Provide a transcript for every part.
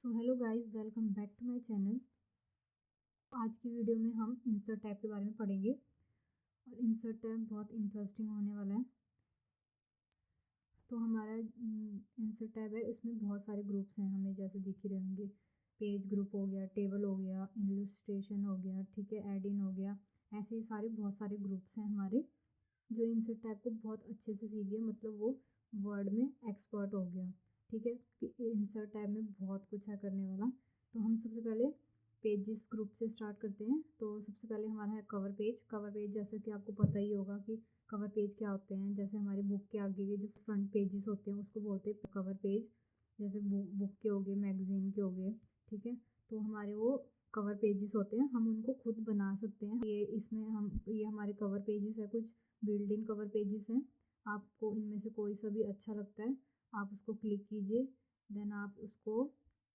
So hello guys, welcome back to my channel. आज की video में हम इंसर्ट टैब के बारे में पढ़ेंगे और इंसर्ट टैब बहुत इंटरेस्टिंग होने वाला है। तो हमारा इंसर्ट टैब है, इसमें बहुत सारे ग्रुप्स हैं, हमें जैसे दिख ही रहेंगे। पेज ग्रुप हो गया, टेबल हो गया, इलस्ट्रेशन हो गया, ठीक है, एड इन हो गया। ऐसे ही सारे बहुत सारे ग्रुप्स हैं हमारे, जो इंसर्ट टैब को बहुत अच्छे से सीख गया, मतलब वो वर्ड में एक्सपर्ट हो गया। ठीक है, इंसर्ट टैब में बहुत कुछ है करने वाला। तो हम सबसे पहले पेजेस ग्रुप से स्टार्ट करते हैं। तो सबसे पहले हमारा है कवर पेज। कवर पेज जैसे कि आपको पता ही होगा कि कवर पेज क्या होते हैं। जैसे हमारी बुक के आगे के जो फ्रंट पेजेस होते हैं उसको बोलते हैं कवर पेज। जैसे बुक के हो गए, मैगजीन के हो गए, ठीक है। तो हमारे वो कवर पेजेस होते हैं, हम उनको खुद बना सकते हैं। ये हमारे कवर पेजेस है, कुछ बिल्ड इन कवर पेजेस हैं। आपको इनमें से कोई सा भी अच्छा लगता है, आप उसको क्लिक कीजिए, देन आप उसको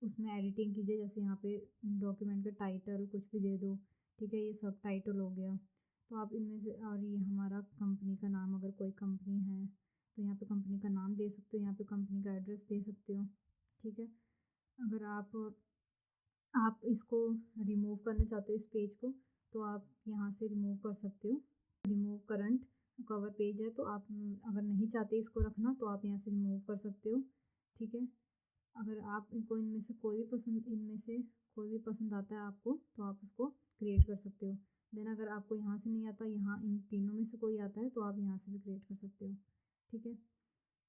उसमें एडिटिंग कीजिए। जैसे यहाँ पे डॉक्यूमेंट का टाइटल कुछ भी दे दो, ठीक है, ये सब टाइटल हो गया। तो आप इनमें से, और ये हमारा कंपनी का नाम, अगर कोई कंपनी है तो यहाँ पे कंपनी का नाम दे सकते हो, यहाँ पे कंपनी का एड्रेस दे सकते हो, ठीक है। अगर आप इसको रिमूव करना चाहते हो इस पेज को, तो आप यहाँ से रिमूव कर सकते हो। रिमूव करंट कवर पेज है, तो आप अगर नहीं चाहते इसको रखना तो आप यहाँ से रिमूव कर सकते हो, ठीक है। अगर आपको इनमें से कोई भी पसंद आता है आपको, तो आप उसको क्रिएट कर सकते हो। देन अगर आपको यहाँ से नहीं आता, यहाँ इन तीनों में से कोई आता है, तो आप यहाँ से भी क्रिएट कर सकते हो, ठीक है।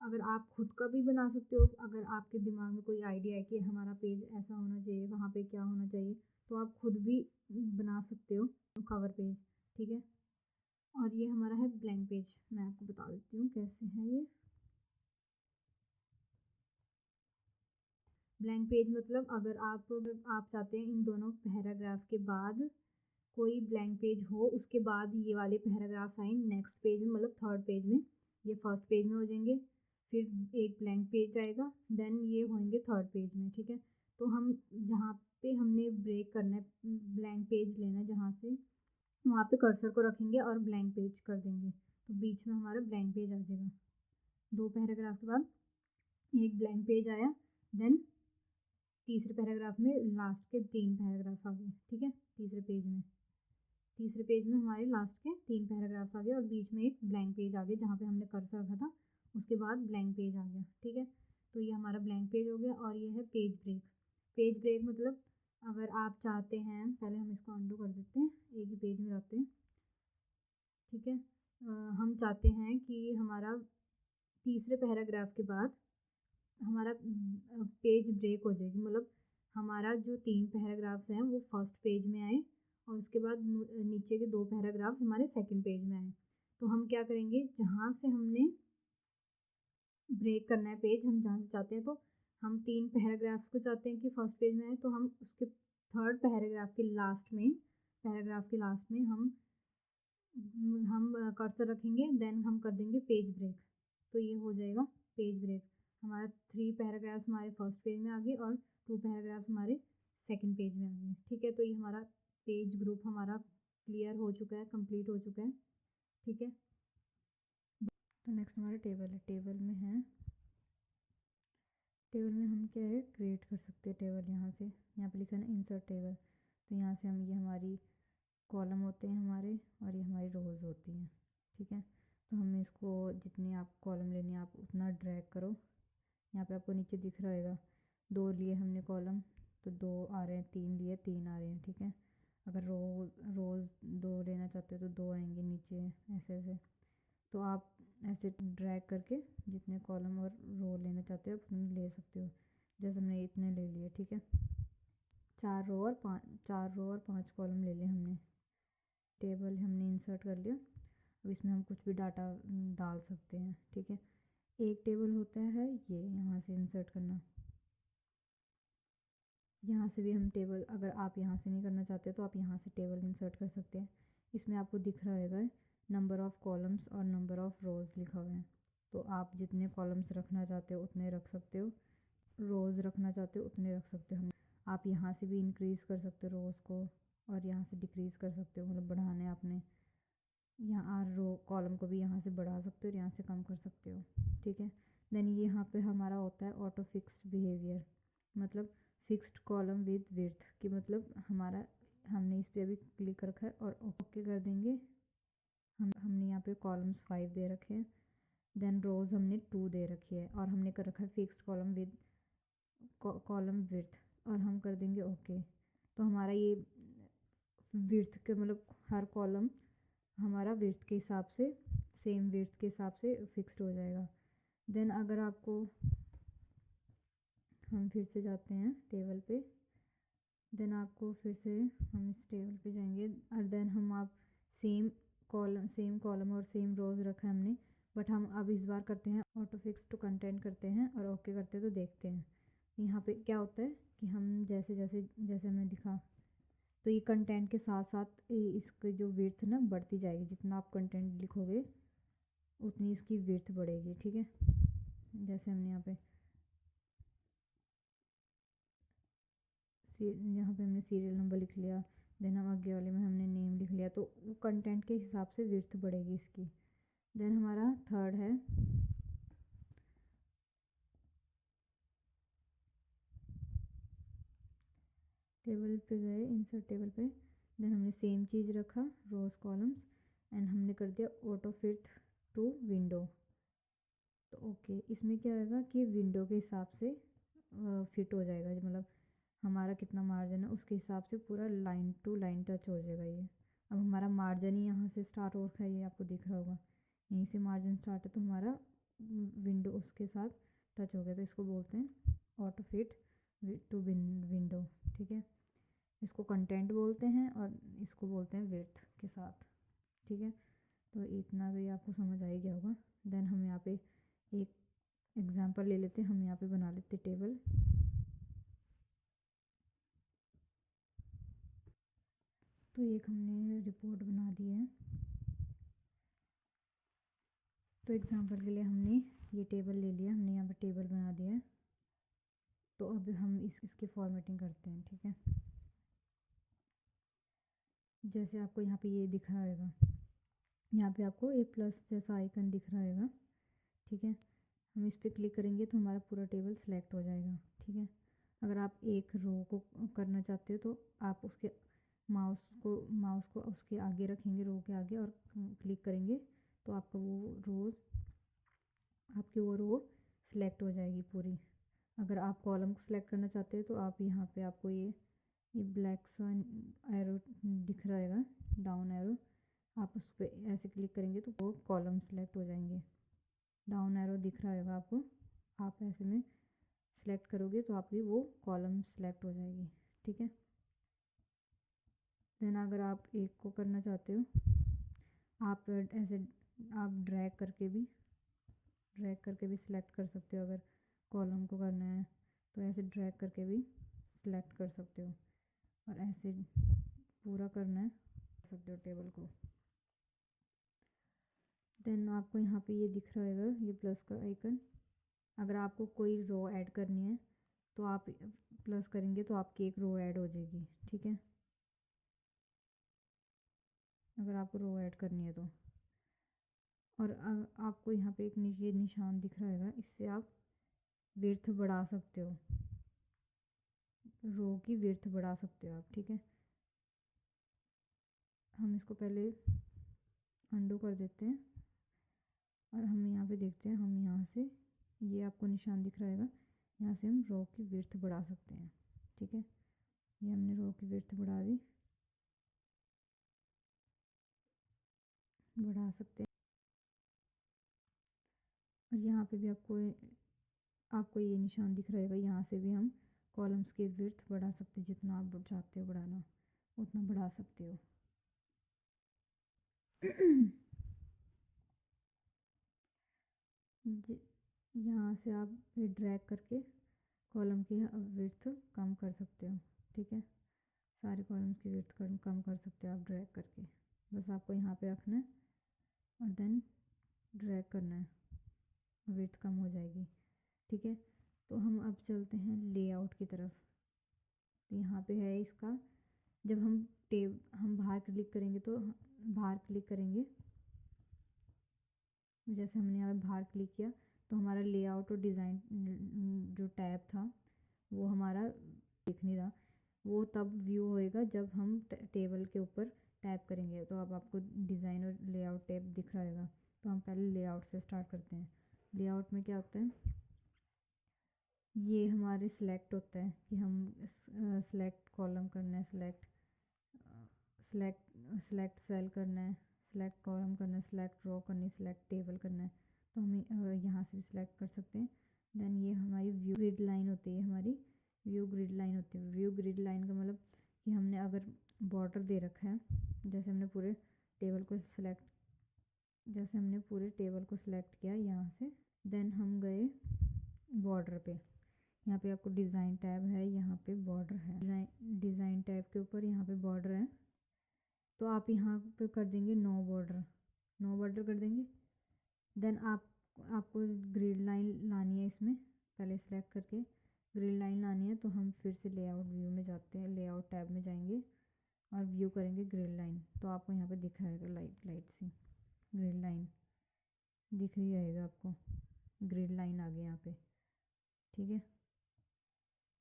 अगर आप खुद का भी बना सकते हो, अगर आपके दिमाग में कोई आइडिया है कि हमारा पेज ऐसा होना चाहिए, वहाँ पे क्या होना चाहिए, तो आप खुद भी बना सकते हो कवर पेज, ठीक है। और ये हमारा है ब्लैंक पेज। मैं आपको बता देती हूँ कैसे है ये। ब्लैंक पेज मतलब अगर आप चाहते हैं इन दोनों पैराग्राफ के बाद कोई ब्लैंक पेज हो, उसके बाद ये वाले पैराग्राफ्स आए नेक्स्ट पेज में, मतलब थर्ड पेज में, ये फर्स्ट पेज में हो जाएंगे, फिर एक ब्लैंक पेज आएगा, देन ये होंगे थर्ड पेज में, ठीक है। तो हम जहाँ पे हमने ब्रेक करना है, ब्लैंक पेज लेना है जहाँ से, वहाँ पे कर्सर को रखेंगे और ब्लैंक पेज कर देंगे, तो बीच में हमारा ब्लैंक पेज आ जाएगा। दो पैराग्राफ के बाद एक ब्लैंक पेज आया, देन तीसरे पैराग्राफ में लास्ट के 3 पैराग्राफ्स आ गए, ठीक है। तीसरे पेज में हमारे लास्ट के 3 पैराग्राफ्स आ गए और बीच में एक ब्लैंक पेज आ गया जहाँ पे हमने कर्सर रखा था, उसके बाद ब्लैंक पेज आ गया, ठीक है। तो ये हमारा ब्लैंक पेज हो गया। और ये है पेज ब्रेक। पेज ब्रेक मतलब अगर आप चाहते हैं, पहले हम इसको अंडू कर देते हैं, एक ही पेज में रहते हैं, ठीक है। हम चाहते हैं कि हमारा तीसरे पैराग्राफ के बाद हमारा पेज ब्रेक हो जाएगी, मतलब हमारा जो 3 पैराग्राफ्स हैं वो फर्स्ट पेज में आए और उसके बाद नीचे के 2 पैराग्राफ्स हमारे सेकंड पेज में आए। तो हम क्या करेंगे, जहाँ से हमने ब्रेक करना है पेज, हम जहाँ से चाहते हैं, तो हम 3 पैराग्राफ्स को चाहते हैं कि फर्स्ट पेज में आए, तो हम उसके थर्ड पैराग्राफ के लास्ट में हम कर्सर रखेंगे, देन हम कर देंगे पेज ब्रेक, तो ये हो जाएगा पेज ब्रेक। हमारा 3 पैराग्राफ्स हमारे फर्स्ट पेज में आ गए और 2 पैराग्राफ्स हमारे सेकंड पेज में आ गए, ठीक है। तो ये हमारा पेज ग्रुप हमारा क्लियर हो चुका है, कंप्लीट हो चुका है, ठीक है। तो नेक्स्ट हमारा टेबल है। टेबल में हम क्या है क्रिएट कर सकते हैं टेबल। यहाँ पे लिखा है ना इंसर्ट टेबल, तो यहाँ से हम, ये हमारी कॉलम होते हैं हमारे और ये हमारी रोज़ होती हैं, ठीक है। तो हमें इसको जितनी आप कॉलम लेनी है आप उतना ड्रैग करो। यहाँ पे आपको नीचे दिख रहा होगा 2 लिए हमने कॉलम, तो 2 आ रहे हैं, 3 लिए 3 आ रहे हैं, ठीक है। अगर रोज़ 2 लेना चाहते हो तो 2 आएंगे नीचे, ऐसे ऐसे। तो आप ऐसे ड्रैग करके जितने कॉलम और रो लेना चाहते हो उतने ले सकते हो। जैसे हमने इतने ले लिए, ठीक है। 4 रो और 5 कॉलम ले लिए हमने। टेबल हमने इंसर्ट कर लिया। अब इसमें हम कुछ भी डाटा डाल सकते हैं, ठीक है। एक टेबल होता है ये, यहाँ से इंसर्ट करना। यहाँ से भी हम टेबल, अगर आप यहाँ से नहीं करना चाहते तो आप यहाँ से टेबल इंसर्ट कर सकते हैं। इसमें आपको दिख रहा होगा नंबर ऑफ़ कॉलम्स और नंबर ऑफ़ रोज़ लिखा हुआ है। तो आप जितने कॉलम्स रखना चाहते हो उतने रख सकते हो, रोज़ रखना चाहते हो उतने रख सकते हो। आप यहाँ से भी इंक्रीज़ कर सकते हो रोज़ को, और यहाँ से डिक्रीज़ कर सकते हो, मतलब बढ़ाने आपने। यहाँ रो कॉलम को भी यहाँ से बढ़ा सकते हो और यहाँ से कम कर सकते हो, ठीक है। देन ये यहाँ पे हमारा होता है ऑटो फिक्स्ड बिहेवियर, मतलब फिक्स्ड कॉलम विद विड्थ कि मतलब हमारा हमने इस पर अभी क्लिक कर रखा है और ओके कर देंगे। हमने यहाँ पे कॉलम्स 5 दे रखे हैं, देन रोज़ हमने 2 दे रखी है और हमने कर रखा है fixed column with column width और हम कर देंगे ओके। तो हमारा ये विड्थ के मतलब हर कॉलम हमारा विड्थ के हिसाब से सेम विड्थ के हिसाब से फिक्स्ड हो जाएगा। देन अगर आपको हम फिर से जाते हैं टेबल पे, देन आपको फिर से हम इस टेबल पे जाएंगे और देन हम आप सेम कॉलम और सेम रोज़ रखा है हमने, बट हम अब इस बार करते हैं ऑटो फिक्स टू कंटेंट करते हैं और ओके करते हैं। तो देखते हैं यहाँ पे क्या होता है कि हम जैसे जैसे जैसे हमने लिखा तो ये कंटेंट के साथ साथ इसकी जो विड्थ ना बढ़ती जाएगी, जितना आप कंटेंट लिखोगे उतनी इसकी विड्थ बढ़ेगी। ठीक है, जैसे हमने यहाँ पे हमने सीरियल नंबर लिख लिया, देन हम आगे वाले में हमने नेम लिख लिया, तो वो कंटेंट के हिसाब से विड्थ बढ़ेगी इसकी। देन हमारा थर्ड है टेबल पे गए, इंसर्ट टेबल पे, देन हमने सेम चीज़ रखा रोज कॉलम्स एंड हमने कर दिया ऑटो फिट टू विंडो। तो ओके, इसमें क्या होगा कि विंडो के हिसाब से फिट हो जाएगा, मतलब हमारा कितना मार्जिन है उसके हिसाब से पूरा लाइन टू लाइन टच हो जाएगा ये। अब हमारा मार्जिन ही यहाँ से स्टार्ट हो रखा है, ये आपको दिख रहा होगा, यहीं से मार्जिन स्टार्ट है तो हमारा विंडो उसके साथ टच हो गया, तो इसको बोलते हैं ऑटो फिट टू विंडो। ठीक है, इसको कंटेंट बोलते हैं और इसको बोलते हैं विड्थ के साथ। ठीक है, तो इतना तो ये आपको समझ आ ही गया होगा। देन हम यहाँ पे एक एग्जांपल ले लेते हैं, हम यहाँ पे बना लेते टेबल। तो एक हमने रिपोर्ट बना दी है, तो एग्जांपल के लिए हमने ये टेबल ले लिया, हमने यहाँ पे टेबल बना दिया है। तो अब हम इसकी फॉर्मेटिंग करते हैं। ठीक है, जैसे आपको यहाँ पे ये दिख रहा होगा, यहाँ पे आपको एक प्लस जैसा आइकन दिख रहा होगा। ठीक है, हम इस पर क्लिक करेंगे तो हमारा पूरा टेबल सेलेक्ट हो जाएगा। ठीक है, अगर आप एक रो को करना चाहते हो तो आप उसके माउस को उसके आगे रखेंगे, रो के आगे, और क्लिक करेंगे तो आपका आपकी वो रो सेलेक्ट हो जाएगी पूरी। अगर आप कॉलम को सिलेक्ट करना चाहते हो तो आप यहाँ पे आपको ये ब्लैक सा एरो दिख रहा है, डाउन एरो, आप उस पर ऐसे क्लिक करेंगे तो वो कॉलम सेलेक्ट हो जाएंगे। डाउन एरो दिख रहा होगा आपको, आप ऐसे में सेलेक्ट करोगे तो आपकी वो कॉलम सेलेक्ट हो जाएगी। ठीक है, देन अगर आप एक को करना चाहते हो, आप ऐसे आप ड्रैग करके भी सिलेक्ट कर सकते हो। अगर कॉलम को करना है तो ऐसे ड्रैग करके भी सिलेक्ट कर सकते हो, और ऐसे पूरा करना है कर सकते हो टेबल को। देन आपको यहाँ पे ये दिख रहा होगा, ये प्लस का आइकन। अगर आपको कोई रो ऐड करनी है तो आप प्लस करेंगे तो आपकी एक रो ऐड हो जाएगी। ठीक है, अगर आपको रो ऐड करनी है तो, और आपको यहाँ पे एक ये निशान दिख रहा होगा, इससे आप विड्थ बढ़ा सकते हो, रो की विड्थ बढ़ा सकते हो आप। ठीक है, हम इसको पहले अंडू कर देते हैं और हम यहाँ पे देखते हैं, हम यहाँ से ये आपको निशान दिख रहा होगा, यहाँ से हम रो की विड्थ बढ़ा सकते हैं। ठीक है, ये हमने रो की विड्थ बढ़ा सकते हैं। और यहाँ पे भी आपको ये निशान दिख रहा होगा, यहाँ से भी हम कॉलम्स की विड्थ बढ़ा सकते हैं, जितना आप चाहते हो बढ़ाना उतना बढ़ा सकते हो। यहाँ से आप ये ड्रैग करके कॉलम की विड्थ कम कर सकते हो। ठीक है, सारे कॉलम्स की विड्थ कम कर सकते हो आप ड्रैग करके, बस आपको यहाँ पे रखना है और देन ड्रैग करना है, विड्थ कम हो जाएगी। ठीक है, तो हम अब चलते हैं लेआउट की तरफ। तो यहाँ पे है इसका, जब हम बाहर क्लिक करेंगे तो बाहर क्लिक करेंगे, जैसे हमने यहाँ पे बाहर क्लिक किया तो हमारा लेआउट और डिज़ाइन जो टैब था वो हमारा दिख नहीं रहा, वो तब व्यू होएगा जब हम टेबल के ऊपर टैप करेंगे। तो अब आपको डिज़ाइन और लेआउट टैब दिख रहा होगा। तो हम पहले लेआउट से स्टार्ट करते हैं। लेआउट में क्या होता है, ये हमारे सिलेक्ट होता है कि हम सिलेक्ट कॉलम करना है, सिलेक्ट सेल करना है, सिलेक्ट कॉलम करना है, सिलेक्ट रो करनी है, सिलेक्ट टेबल करना है। तो हम यहाँ से भी सिलेक्ट कर सकते हैं। देन ये हमारी व्यू ग्रिड लाइन होती है, हमारी व्यू ग्रिड लाइन होती है। व्यू ग्रिड लाइन का मतलब कि हमने अगर बॉर्डर दे रखा है, जैसे हमने पूरे टेबल को सिलेक्ट किया यहाँ से, देन हम गए बॉर्डर पे। यहाँ पे आपको डिज़ाइन टैब है, यहाँ पे बॉर्डर है, डिज़ाइन टैब के ऊपर यहाँ पे बॉर्डर है। तो आप यहाँ पे कर देंगे नो बॉर्डर कर देंगे। देन आपको ग्रिड लाइन लानी है, इसमें पहले सेलेक्ट करके ग्रिड लाइन लानी है। तो हम फिर से लेआउट व्यू में जाते हैं, लेआउट टैब में जाएंगे और व्यू करेंगे ग्रिड लाइन। तो आपको यहाँ पे दिख रहेगा लाइट सी ग्रिड लाइन दिख रही रहेगा आपको, ग्रिड लाइन आ गई यहाँ पे, ठीक है।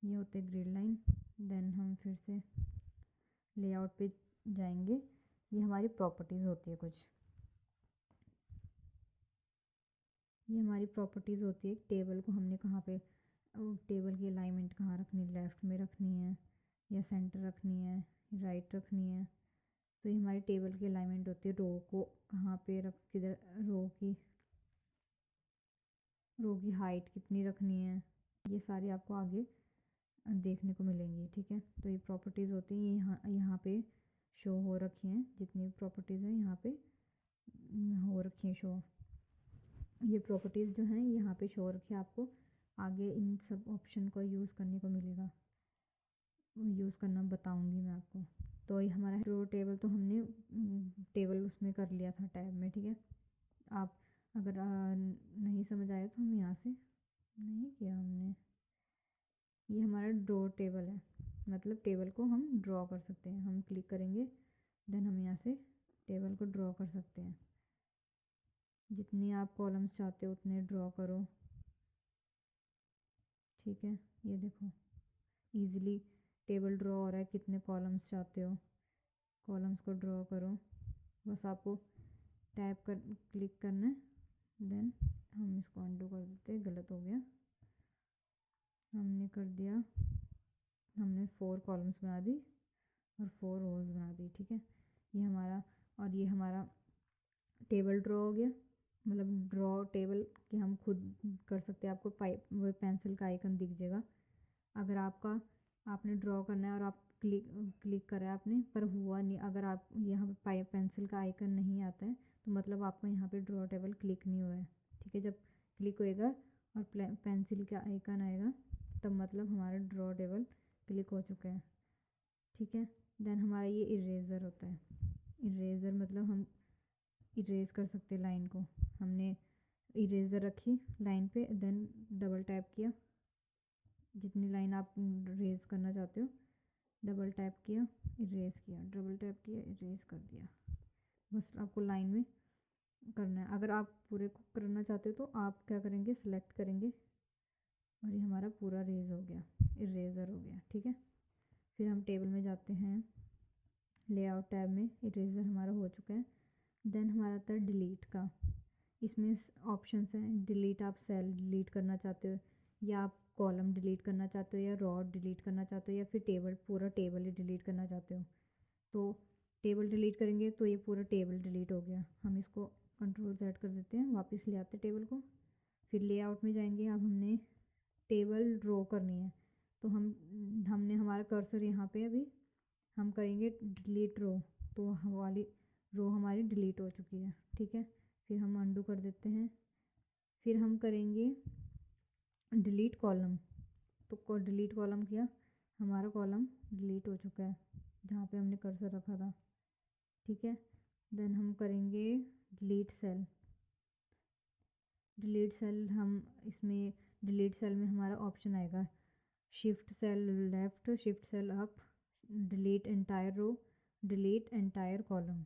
ये होते हैं ग्रिड लाइन। देन हम फिर से लेआउट पे जाएंगे। ये हमारी प्रॉपर्टीज़ होती है कुछ, ये हमारी प्रॉपर्टीज़ होती है। टेबल को हमने कहाँ पे, टेबल की अलाइनमेंट कहाँ रखनी है, लेफ़्ट में रखनी है या सेंटर रखनी है, राइट रखनी है। तो ये हमारी टेबल की अलाइनमेंट होती है। रो को कहाँ पे किधर, रो की हाइट कितनी रखनी है, ये सारी आपको आगे देखने को मिलेंगी, ठीक है। तो ये प्रॉपर्टीज़ होती हैं, ये यहाँ पे शो हो रखी हैं, जितनी भी प्रॉपर्टीज़ हैं यहाँ पे हो रखी हैं शो। ये प्रॉपर्टीज़ जो हैं यहाँ पे शो रखी है, आपको आगे इन सब ऑप्शन को यूज़ करने को मिलेगा, यूज़ करना बताऊंगी मैं आपको। तो ये हमारा रो टेबल तो हमने टेबल उसमें कर लिया था टैब में, ठीक है। आप अगर नहीं समझ आया तो हम यहाँ से नहीं किया हमने, ये हमारा ड्रॉ टेबल है, मतलब टेबल को हम ड्रॉ कर सकते हैं। हम क्लिक करेंगे, देन हम यहाँ से टेबल को ड्रॉ कर सकते हैं। जितनी आप कॉलम्स चाहते हो उतने ड्रॉ करो, ठीक है। ये देखो इजीली टेबल ड्रॉ हो रहा है, कितने कॉलम्स चाहते हो कॉलम्स को ड्रॉ करो, बस आपको टैप कर क्लिक करना है। देन हम इसको अंडू कर देते हैं, गलत हो गया, हमने कर दिया, हमने 4 कॉलम्स बना दी और 4 रोज बना दी, ठीक है। ये हमारा, और ये हमारा टेबल ड्रॉ हो गया, मतलब ड्रॉ टेबल कि हम खुद कर सकते हैं। आपको वो पेंसिल का आइकन दिख जाएगा। अगर आपने ड्रॉ करना है और आप क्लिक करा आपने पर हुआ नहीं, अगर आप यहाँ पे पेंसिल का आइकन नहीं आता है तो मतलब आपको यहाँ पे ड्रॉ टेबल क्लिक नहीं हुआ है, ठीक है। जब क्लिक होएगा और पेंसिल का आइकन आएगा तब मतलब हमारा ड्रॉ टेबल क्लिक हो चुका है, ठीक है। देन हमारा ये इरेज़र होता है। इरेज़र मतलब हम इरेज़ कर सकते हैं लाइन को। हमने इरेज़र रखी लाइन पे, देन डबल टैप किया, जितनी लाइन आप इरेज़ करना चाहते हो डबल टैप किया, इरेज़ किया, डबल टैप किया, इरेज़ कर दिया। बस आपको लाइन में करना है। अगर आप पूरे को करना चाहते हो तो आप क्या करेंगे, सिलेक्ट करेंगे और ये हमारा पूरा रेज़ हो गया, इरेज़र हो गया, ठीक है। फिर हम टेबल में जाते हैं, लेआउट टैब में इरेज़र हमारा हो चुका है। देन हमारा आता है डिलीट का। इसमें ऑप्शंस हैं, डिलीट, आप सेल डिलीट करना चाहते हो या आप कॉलम डिलीट करना चाहते हो या रो डिलीट करना चाहते हो या फिर पूरा टेबल ही डिलीट करना चाहते हो। तो टेबल डिलीट करेंगे तो ये पूरा टेबल डिलीट हो गया। हम इसको कंट्रोल Z कर देते हैं, वापस ले आते हैं टेबल को। फिर लेआउट में जाएंगे, अब हमने टेबल ड्रॉ करनी है तो हमने हमारा कर्सर यहाँ पे, अभी हम करेंगे डिलीट रो, तो वाली रो हमारी डिलीट हो चुकी है, ठीक है। फिर हम अंडू कर देते हैं। फिर हम करेंगे डिलीट कॉलम, तो डिलीट कॉलम किया, हमारा कॉलम डिलीट हो चुका है जहाँ पे हमने कर्सर रखा था, ठीक है। देन हम करेंगे डिलीट सेल। डिलीट सेल, हम इसमें डिलीट सेल में हमारा ऑप्शन आएगा shift cell left, shift cell up, delete entire row, delete entire column.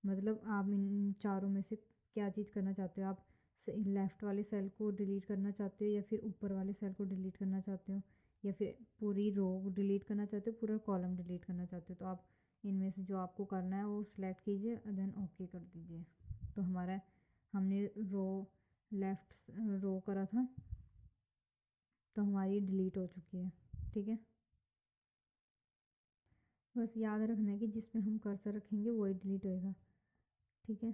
मतलब आप इन चारों में से क्या चीज़ करना चाहते हो, आप लेफ़्ट वाले सेल को डिलीट करना चाहते हो या फिर ऊपर वाले सेल को डिलीट करना चाहते हो या फिर पूरी रो डिलीट करना चाहते हो, पूरा कॉलम डिलीट करना चाहते हो, तो आप इनमें से जो आपको करना है वो सिलेक्ट कीजिए, देन ओके कर दीजिए। तो हमारा हमने लेफ़्ट रो करा था, तो हमारी डिलीट हो चुकी है। ठीक है, बस याद रखना है कि जिसमें हम कर्सर रखेंगे वही डिलीट होएगा। ठीक है,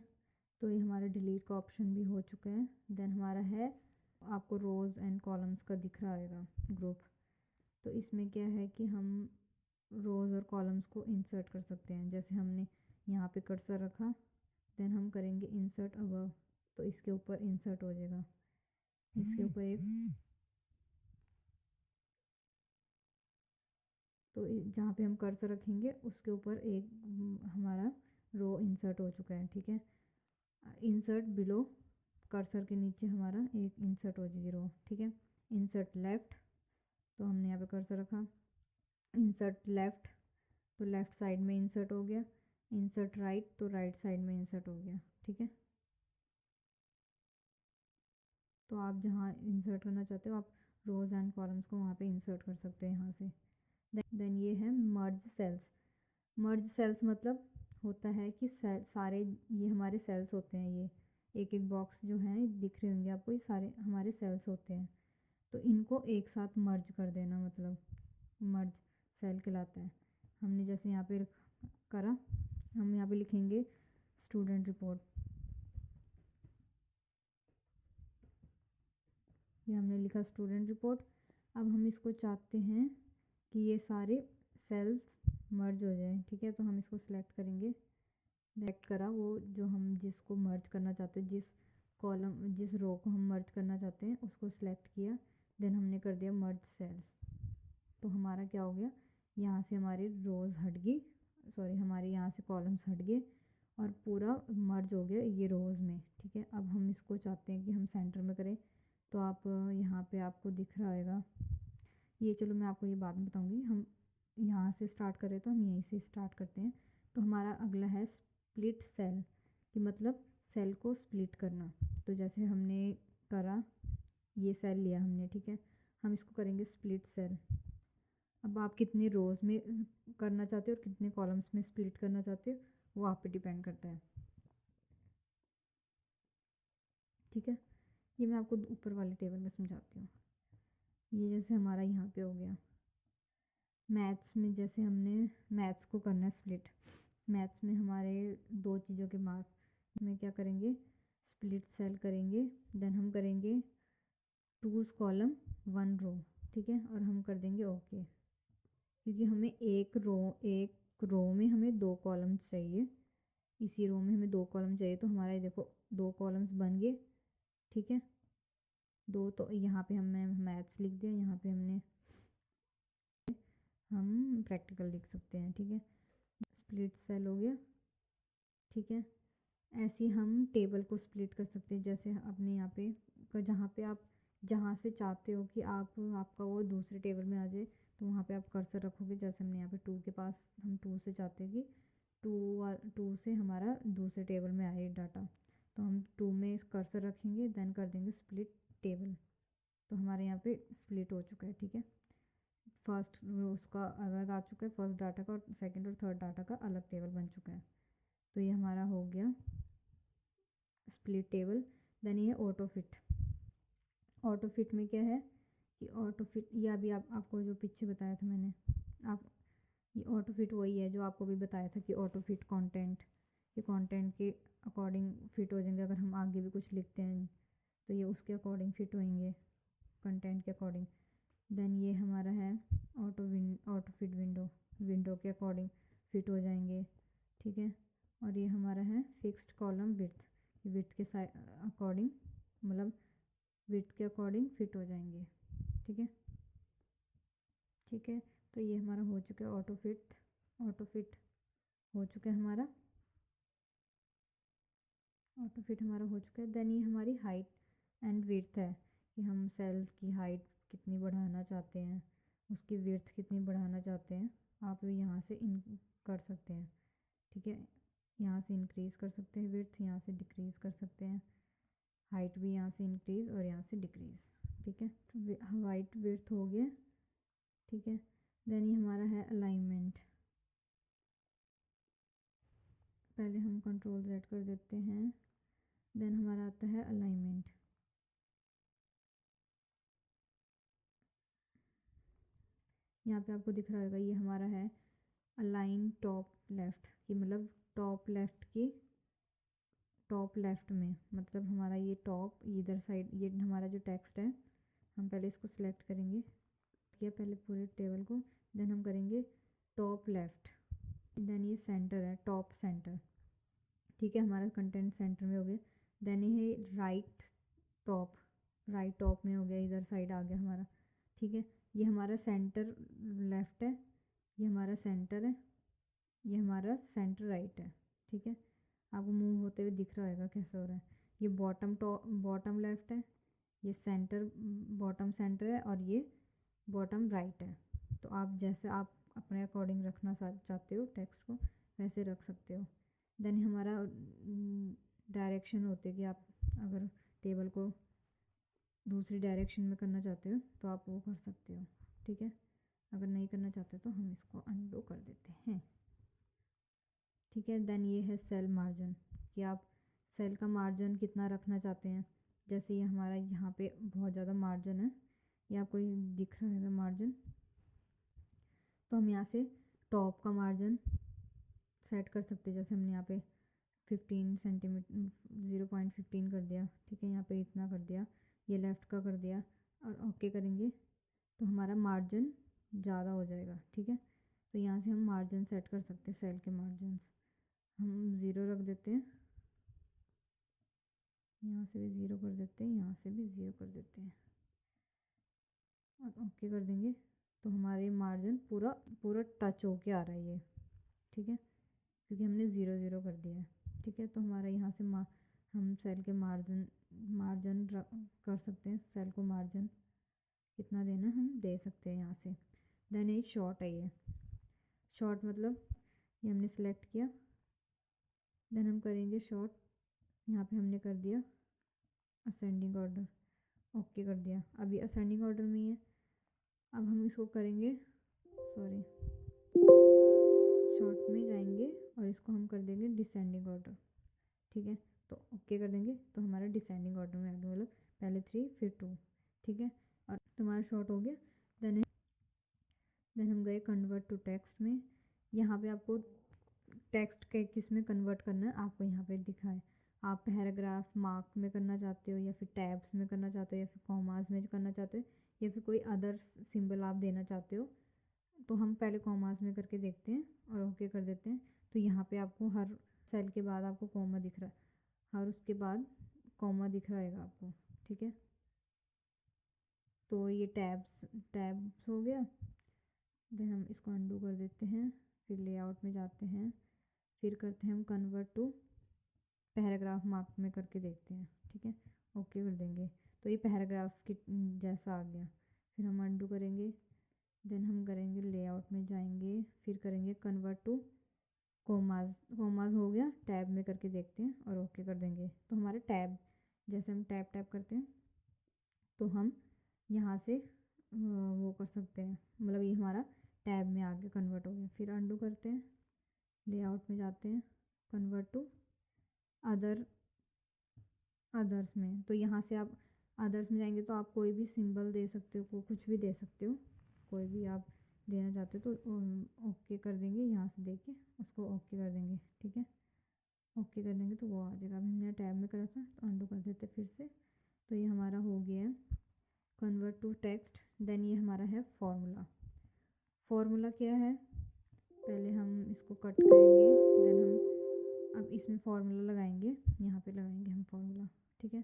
तो ये हमारा डिलीट का ऑप्शन भी हो चुका है। देन हमारा है, आपको रोज़ एंड कॉलम्स का दिख रहा होगा ग्रुप। तो इसमें क्या है कि हम रोज़ और कॉलम्स को इंसर्ट कर सकते हैं। जैसे हमने यहाँ पे कर्सर रखा, देन हम करेंगे इंसर्ट अबव, तो इसके ऊपर इंसर्ट हो जाएगा। इसके ऊपर एक, तो जहाँ पे हम कर्सर रखेंगे उसके ऊपर एक हमारा रो इंसर्ट हो चुका है। ठीक है, इंसर्ट बिलो, कर्सर के नीचे हमारा एक इंसर्ट हो जाएगी रो। ठीक है, इंसर्ट लेफ़्ट, तो हमने यहाँ पे कर्सर रखा, इंसर्ट लेफ़्ट, तो लेफ़्ट साइड में इंसर्ट हो गया। इंसर्ट राइट, तो राइट साइड में इंसर्ट हो गया। ठीक है, तो आप जहाँ इंसर्ट करना चाहते हो आप रोज़ एंड कॉलम्स को वहाँ पे इंसर्ट कर सकते हैं यहाँ से। देन ये है मर्ज सेल्स। मर्ज सेल्स मतलब होता है कि सारे ये हमारे सेल्स होते हैं, ये एक एक बॉक्स जो है दिख रहे होंगे आपको, ये सारे हमारे सेल्स होते हैं। तो इनको एक साथ मर्ज कर देना, मतलब मर्ज सेल कहलाता है। हमने जैसे यहाँ पे करा, हम यहाँ पे लिखेंगे स्टूडेंट रिपोर्ट, ये हमने लिखा स्टूडेंट रिपोर्ट। अब हम इसको चाहते हैं कि ये सारे सेल्स मर्ज हो जाए। ठीक है, तो हम इसको सिलेक्ट करेंगे, सिलेक्ट करा वो जो हम जिसको मर्ज करना चाहते हैं, जिस कॉलम जिस रो को हम मर्ज करना चाहते हैं उसको सिलेक्ट किया, देन हमने कर दिया मर्ज सेल। तो हमारा क्या हो गया, यहाँ से हमारी रोज़ हट गई, सॉरी हमारे यहाँ से कॉलम्स हट गए और पूरा मर्ज हो गया ये रोज़ में। ठीक है, अब हम इसको चाहते हैं कि हम सेंटर में करें, तो आप यहाँ पे आपको दिख रहा होगा ये, चलो मैं आपको ये बाद में बताऊँगी। हम यहाँ से स्टार्ट करें तो हम यहीं से स्टार्ट करते हैं। तो हमारा अगला है स्प्लिट सेल, कि मतलब सेल को स्प्लिट करना। तो जैसे हमने करा, ये सेल लिया हमने, ठीक है, हम इसको करेंगे स्प्लिट सेल। अब आप कितने रोज़ में करना चाहते हो और कितने कॉलम्स में स्प्लिट करना चाहते हो वो आप पे डिपेंड करता है। ठीक है, ये मैं आपको ऊपर वाले टेबल में समझाती हूँ। ये जैसे हमारा यहाँ पे हो गया, मैथ्स में जैसे हमने मैथ्स को करना है स्प्लिट, मैथ्स में हमारे दो चीज़ों के मार्क्स में क्या करेंगे, स्प्लिट सेल करेंगे। देन हम करेंगे 2 कॉलम 1 रो। ठीक है, और हम कर देंगे ओके, क्योंकि हमें एक रो में हमें 2 कॉलम्स चाहिए, इसी रो में हमें 2 कॉलम चाहिए। तो हमारा ये देखो 2 कॉलम्स बन गए। ठीक है, 2, तो यहाँ पे हमने मैथ्स लिख दिया, यहाँ पे हम प्रैक्टिकल लिख सकते हैं। ठीक है, स्प्लिट सेल हो गया। ठीक है, ऐसे ही हम टेबल को स्प्लिट कर सकते हैं। जैसे अपने यहाँ पे जहाँ पे आप जहाँ से चाहते हो कि आपका वो दूसरे टेबल में आ जाए, तो वहाँ पे आप कर्सर रखोगे। जैसे हमने यहाँ पे 2 के पास, हम 2 से चाहते हैं कि 2 से हमारा दूसरे टेबल में आए डाटा, तो हम 2 में कर्सर रखेंगे, देन कर देंगे स्प्लिट टेबल। तो हमारे यहाँ पे स्प्लिट हो चुका है। ठीक है, फर्स्ट उसका अलग आ चुका है, फर्स्ट डाटा का, और सेकंड और थर्ड डाटा का अलग टेबल बन चुका है। तो ये हमारा हो गया स्प्लिट टेबल। देन ये ऑटो फिट। ऑटो फिट में क्या है कि ऑटो फिट, ये अभी आपको जो पीछे बताया था मैंने, आप ये ऑटो फिट वही है जो आपको भी बताया था कि ऑटो फिट कंटेंट, ये कंटेंट के अकॉर्डिंग फिट हो जाएंगे। अगर हम आगे भी कुछ लिखते हैं तो ये उसके अकॉर्डिंग फिट होंगे, कंटेंट के अकॉर्डिंग। देन ये हमारा है ऑटो फिट विंडो के अकॉर्डिंग फिट हो जाएंगे। ठीक है, और ये हमारा है फिक्स्ड कॉलम विड्थ के अकॉर्डिंग, मतलब विड्थ के अकॉर्डिंग फिट हो जाएंगे। ठीक है, ठीक है, तो ये हमारा हो चुका है ऑटो फिट हो चुका है हमारा, ऑटो फिट हमारा हो चुका है। देन ये हमारी हाइट एंड विड्थ है कि हम सेल्स की हाइट कितनी बढ़ाना चाहते हैं, उसकी विड्थ कितनी बढ़ाना चाहते हैं, आप यहाँ से इन कर सकते हैं। ठीक है, यहाँ से इंक्रीज़ कर सकते हैं विड्थ, यहाँ से डिक्रीज़ कर सकते हैं, हाइट भी यहाँ से इंक्रीज़ और यहाँ से डिक्रीज़। ठीक है, तो हाइट विड्थ हो गया। ठीक है। देन ये हमारा है अलाइनमेंट। पहले हम कंट्रोल Z कर देते हैं, देन हमारा आता है अलाइनमेंट। यहाँ पे आपको दिख रहा होगा ये हमारा है अलाइन टॉप लेफ्ट की, मतलब टॉप लेफ्ट में, मतलब हमारा ये टॉप इधर साइड, ये हमारा जो टेक्स्ट है हम पहले इसको सिलेक्ट करेंगे, ठीक है, पहले पूरे टेबल को, देन हम करेंगे टॉप लेफ्ट, देन ये सेंटर है, टॉप सेंटर, ठीक है, हमारा कंटेंट सेंटर में हो गया। देन ये राइट टॉप में हो गया, इधर साइड आ गया हमारा, ठीक है। ये हमारा सेंटर लेफ्ट है, ये हमारा सेंटर है, ये हमारा सेंटर राइट है, ठीक है। आपको मूव होते हुए दिख रहा होगा कैसे हो रहा है। ये बॉटम लेफ्ट है, ये सेंटर बॉटम सेंटर है, और ये बॉटम राइट है। तो आप जैसे आप अपने अकॉर्डिंग रखना चाहते हो टेक्स्ट को वैसे रख सकते हो। देन हमारा डायरेक्शन होते कि आप अगर टेबल को दूसरी डायरेक्शन में करना चाहते हो तो आप वो कर सकते हो, ठीक है। अगर नहीं करना चाहते तो हम इसको अनडू कर देते हैं, ठीक है। देन ये है सेल मार्जिन, कि आप सेल का मार्जिन कितना रखना चाहते हैं। जैसे ये हमारा यहाँ पे बहुत ज़्यादा मार्जिन है, ये आपको दिख रहा है मार्जिन, तो हम यहाँ से टॉप का मार्जिन सेट कर सकते हैं। जैसे हमने यहाँ पे 15 सेंटीमीटर 0.15 कर दिया, ठीक है, यहाँ पे इतना कर दिया, ये लेफ़्ट का कर दिया, और ओके करेंगे तो हमारा मार्जिन ज़्यादा हो जाएगा, ठीक है। तो यहाँ से हम मार्जिन सेट कर सकते हैं, सेल के मार्जिनस हम 0 रख देते हैं, यहाँ से भी 0 कर देते हैं, यहाँ से भी 0 कर देते हैं, और ओके कर देंगे तो हमारे मार्जिन पूरा टच होके आ रहा है ये, ठीक है, क्योंकि हमने 0 कर दिया है, ठीक है। तो हमारा यहाँ से हम सेल के मार्जिन कर सकते हैं, सेल को मार्जिन कितना देना हम दे सकते हैं यहाँ से। देन ये शॉर्ट है, ये शॉर्ट मतलब ये हमने सेलेक्ट किया, देन हम करेंगे शॉर्ट, यहाँ पे हमने कर दिया असेंडिंग ऑर्डर, ओके कर दिया, अभी असेंडिंग ऑर्डर में ही है। अब हम इसको करेंगे शॉर्ट में जाएंगे और इसको हम कर देंगे डिसेंडिंग ऑर्डर, ठीक है। तो ओके कर देंगे तो हमारा डिसेंडिंग ऑर्डर में आ गया, मतलब पहले 3 फिर 2, ठीक है, और तुम्हारा शॉर्ट हो गया। देन हम गए कन्वर्ट टू टेक्स्ट में। यहाँ पे आपको टेक्स्ट के किस में कन्वर्ट करना है आपको यहाँ पे दिखाए, आप पैराग्राफ मार्क में करना चाहते हो, या फिर टैब्स में करना चाहते हो, या फिर कॉमास में करना चाहते हो, या फिर कोई अदर सिंबल आप देना चाहते हो। तो हम पहले कॉमास में करके देखते हैं और ओके कर देते हैं। तो यहाँ पे आपको हर सेल के बाद आपको कॉमा दिख रहा है, हर उसके बाद कॉमा दिख रहा है आपको, ठीक है। तो ये टैब्स हो गया। देन हम इसको अंडू कर देते हैं, फिर लेआउट में जाते हैं, फिर करते हैं हम कन्वर्ट टू पैराग्राफ मार्क में करके देखते हैं, ठीक है, ओके कर देंगे तो ये पैराग्राफ की जैसा आ गया। फिर हम अंडू करेंगे, देन हम करेंगे लेआउट में जाएंगे, फिर करेंगे कन्वर्ट टू कॉमास हो गया, टैब में करके देखते हैं और ओके कर देंगे। तो हमारे टैब, जैसे हम टैब करते हैं तो हम यहाँ से वो कर सकते हैं, मतलब ये हमारा टैब में आगे कन्वर्ट हो गया। फिर अंडू करते हैं, लेआउट में जाते हैं, कन्वर्ट टू अदर्स में, तो यहाँ से आप अदर्स में जाएंगे तो आप कोई भी सिंबल दे सकते हो, कुछ भी दे सकते हो, कोई भी आप देना चाहते हो तो ओके कर देंगे, यहाँ से देके उसको ओके कर देंगे, ठीक है, ओके कर देंगे तो वो आ जाएगा। अभी हमने टैब में करा था तो अंडू कर देते फिर से। तो ये हमारा हो गया है कन्वर्ट टू टेक्स्ट। देन ये हमारा है फॉर्मूला क्या है, पहले हम इसको कट करेंगे, देन हम अब इसमें फार्मूला लगाएंगे, यहाँ पे लगाएंगे हम फार्मूला, ठीक है।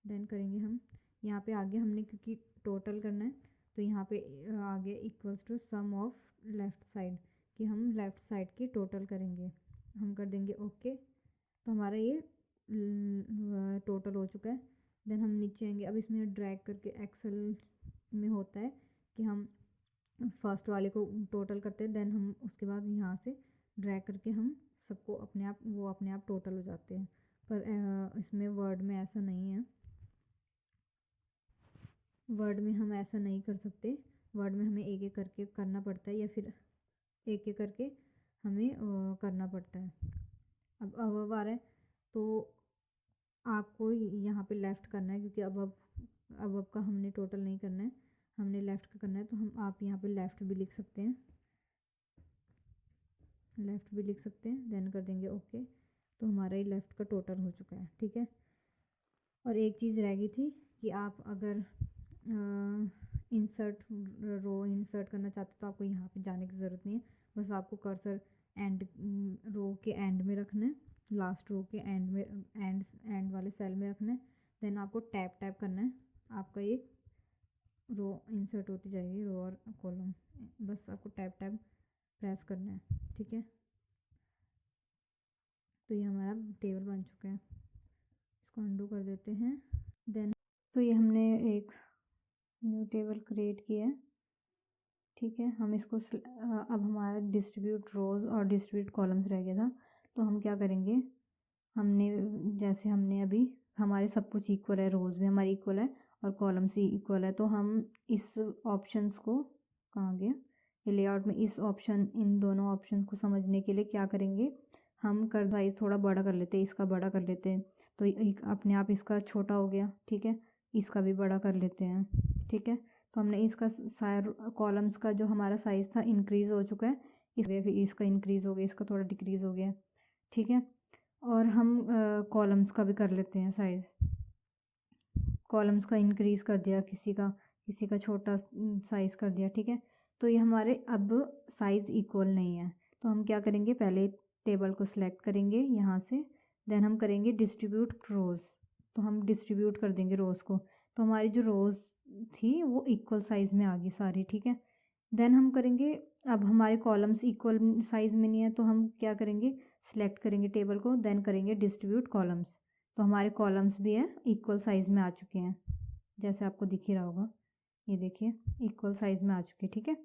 देन करेंगे हम यहाँ पे आगे हमने क्योंकि टोटल करना है तो यहाँ पे आगे equals to sum of left side, कि हम लेफ़्ट साइड की टोटल करेंगे, हम कर देंगे ओके। तो हमारा ये टोटल हो चुका है। देन हम नीचे आएंगे, अब इसमें ड्रैग करके एक्सेल में होता है कि हम फर्स्ट वाले को टोटल करते हैं, देन हम उसके बाद यहाँ से ड्रैग करके हम सबको अपने आप टोटल हो जाते हैं। पर इसमें वर्ड में ऐसा नहीं है, वर्ड में हम ऐसा नहीं कर सकते, वर्ड में हमें एक एक करके करना पड़ता है, या फिर एक एक करके हमें करना पड़ता है। अब आ रहा है तो आपको यहाँ पे लेफ़्ट करना है, क्योंकि अब का हमने टोटल नहीं करना है, हमने लेफ़्ट का करना है। तो हम आप यहाँ पे लेफ़्ट भी लिख सकते हैं, लेफ़्ट भी लिख सकते हैं, देन कर देंगे ओके। तो हमारा ये लेफ़्ट का टोटल हो चुका है, ठीक है। और एक चीज़ रह गई थी कि आप अगर इंसर्ट रो इंसर्ट करना चाहते हो तो आपको यहाँ पे जाने की ज़रूरत नहीं है, बस आपको कर्सर एंड रो के एंड में रखना है, लास्ट रो के एंड में एंड वाले सेल में रखना है। देन आपको टैप टैप करना है, आपका ये रो इंसर्ट होती जाएगी, रो और कॉलम, बस आपको टैप टैप प्रेस करना है, ठीक है। तो ये हमारा टेबल बन चुका है, इसको अंडू कर देते हैं। देन तो ये हमने एक न्यू टेबल क्रिएट किया है, ठीक है। हम इसको अब हमारा डिस्ट्रीब्यूट रोज़ और डिस्ट्रीब्यूट कॉलम्स रह गया था। तो हम क्या करेंगे, हमने जैसे हमने अभी हमारे सब कुछ इक्वल है, रोज़ भी हमारी इक्वल है और कॉलम्स भी इक्वल है। तो हम इस ऑप्शंस को, कहाँ गया ये लेआउट में, इस ऑप्शन, इन दोनों ऑप्शंस को समझने के लिए क्या करेंगे, हम कर साइज़ थोड़ा बड़ा कर लेते हैं, इसका बड़ा कर लेते हैं। तो अपने आप इसका छोटा हो गया, ठीक है। इसका भी बड़ा कर लेते हैं, ठीक है। तो हमने इसका कॉलम्स का जो हमारा साइज़ था इंक्रीज़ हो चुका है, फिर इसका इंक्रीज़ हो गया, इसका थोड़ा डिक्रीज़ हो गया, ठीक है। और हम कॉलम्स का भी कर लेते हैं साइज़, कॉलम्स का इंक्रीज़ कर दिया, किसी का छोटा साइज़ कर दिया, ठीक है। तो ये हमारे अब साइज़ इक्वल नहीं है। तो हम क्या करेंगे, पहले टेबल को सिलेक्ट करेंगे यहाँ से, देन हम करेंगे डिस्ट्रीब्यूट रोज़। तो हम डिस्ट्रीब्यूट कर देंगे रोज़ को, तो हमारी जो रोज़ थी वो इक्वल साइज़ में आ गई सारी, ठीक है। देन हम करेंगे, अब हमारे कॉलम्स इक्वल साइज़ में नहीं है, तो हम क्या करेंगे, सिलेक्ट करेंगे टेबल को, देन करेंगे डिस्ट्रीब्यूट कॉलम्स। तो हमारे कॉलम्स भी है इक्वल साइज़ में आ चुके हैं, जैसे आपको दिख ही रहा होगा, ये देखिए इक्वल साइज़ में आ चुके हैं, ठीक है।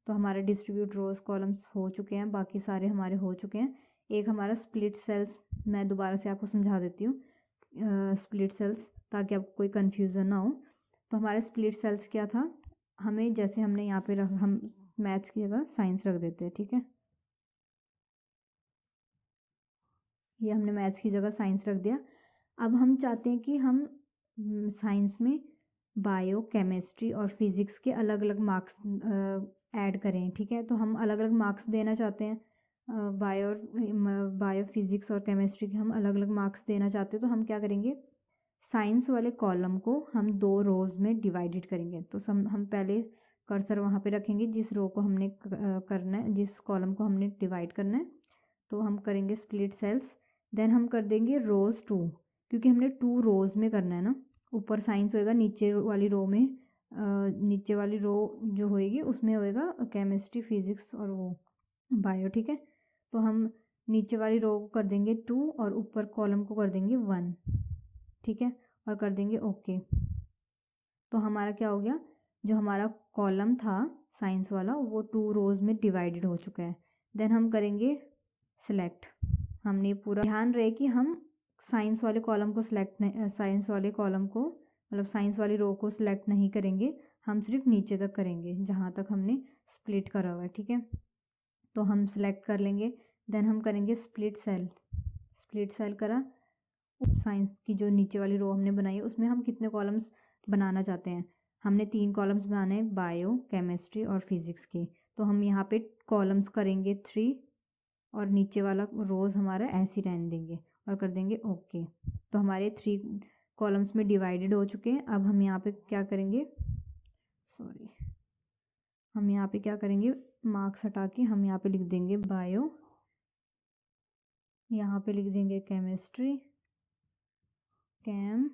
तो हमारे डिस्ट्रीब्यूट रोज़ कॉलम्स हो चुके हैं, बाकी सारे हमारे हो चुके हैं। एक हमारा स्प्लिट सेल्स, मैं दोबारा से आपको समझा देती हूँ स्प्लिट सेल्स, ताकि आपको कोई कन्फ्यूज़न ना हो। तो हमारे स्प्लिट सेल्स क्या था, हमें जैसे हमने यहाँ पे हम मैथ्स की जगह साइंस रख देते हैं, ठीक है। ये हमने मैथ्स की जगह साइंस रख दिया। अब हम चाहते हैं कि हम साइंस में बायो, केमिस्ट्री और फिज़िक्स के अलग अलग मार्क्स ऐड करें, ठीक है। तो हम अलग अलग मार्क्स देना चाहते हैं, बायो फिज़िक्स और केमिस्ट्री के हम अलग अलग मार्क्स देना चाहते हैं। तो हम क्या करेंगे, साइंस वाले कॉलम को हम 2 रोज़ में डिवाइडेड करेंगे। तो हम पहले कर्सर वहाँ पे रखेंगे जिस रो को हमने करना है, जिस कॉलम को हमने डिवाइड करना है। तो हम करेंगे स्प्लिट सेल्स, देन हम कर देंगे रोज़ 2, क्योंकि हमने 2 रोज़ में करना है ना। ऊपर साइंस होएगा, नीचे वाली रो में नीचे वाली रो जो होएगी उसमें होएगा केमिस्ट्री, फिज़िक्स और वो बायो, ठीक है। तो हम नीचे वाली रो को कर देंगे 2 और ऊपर कॉलम को कर देंगे 1, ठीक है, और कर देंगे ओके। तो हमारा क्या हो गया, जो हमारा कॉलम था साइंस वाला वो 2 रोज़ में डिवाइडेड हो चुका है। देन हम करेंगे सिलेक्ट, हमने पूरा ध्यान रहे कि हम साइंस वाले कॉलम को सिलेक्ट नहीं, साइंस वाले कॉलम को मतलब साइंस वाली रो को सिलेक्ट नहीं करेंगे, हम सिर्फ नीचे तक करेंगे जहाँ तक हमने स्प्लिट करा हुआ है, ठीक है। तो हम सिलेक्ट कर लेंगे, देन हम करेंगे स्प्लिट सेल, स्प्लिट सेल करा, साइंस की जो नीचे वाली रो हमने बनाई है उसमें हम कितने कॉलम्स बनाना चाहते हैं, हमने 3 कॉलम्स बनाने हैं, बायो, केमिस्ट्री और फिज़िक्स के। तो हम यहाँ पे कॉलम्स करेंगे 3 और नीचे वाला रोज़ हमारा ऐसे ही रहने देंगे और कर देंगे ओके। तो हमारे 3 कॉलम्स में डिवाइडेड हो चुके हैं। अब हम यहाँ पे क्या करेंगे, हम यहाँ पे क्या करेंगे, मार्क्स हटा के हम यहाँ पे लिख देंगे बायो, यहाँ पे लिख देंगे केमिस्ट्री, कैम,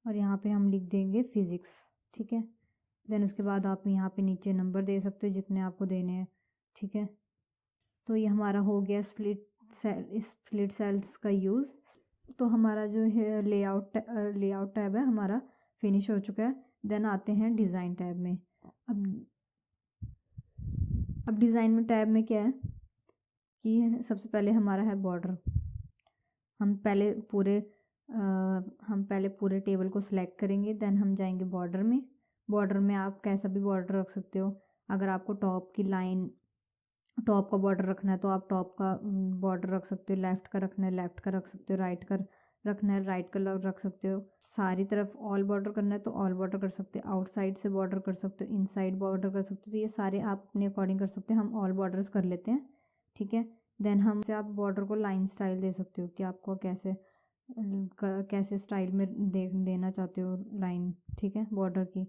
और यहाँ पे हम लिख देंगे फिज़िक्स, ठीक है। देन उसके बाद आप यहाँ पे नीचे नंबर दे सकते हो जितने आपको देने हैं, ठीक है। तो ये हमारा हो गया स्प्लिट सेल्स का यूज़। तो हमारा जो है लेआउट टैब है हमारा फिनिश हो चुका है। देन आते हैं डिज़ाइन टैब में। अब डिज़ाइन में टैब में क्या है कि सबसे पहले हमारा है बॉर्डर। हम पहले पूरे टेबल को सिलेक्ट करेंगे, देन हम जाएंगे बॉर्डर में। बॉर्डर में आप कैसा भी बॉर्डर रख सकते हो। अगर आपको टॉप की लाइन, टॉप का बॉर्डर रखना है तो आप टॉप का बॉर्डर रख सकते हो, लेफ़्ट का रखना है लेफ़्ट का रख सकते हो, राइट का रखना है राइट का रख सकते हो, सारी तरफ ऑल बॉर्डर करना है तो ऑल बॉर्डर कर सकते हो, आउटसाइड से बॉर्डर कर सकते हो, इनसाइड बॉर्डर कर सकते हो। तो ये सारे आप अपने अकॉर्डिंग कर सकते हैं। हम ऑल बॉर्डर्स कर लेते हैं, ठीक है। देन हम से आप बॉर्डर को लाइन स्टाइल दे सकते हो कि आपको कैसे स्टाइल में देना चाहते हो लाइन, ठीक है। बॉर्डर की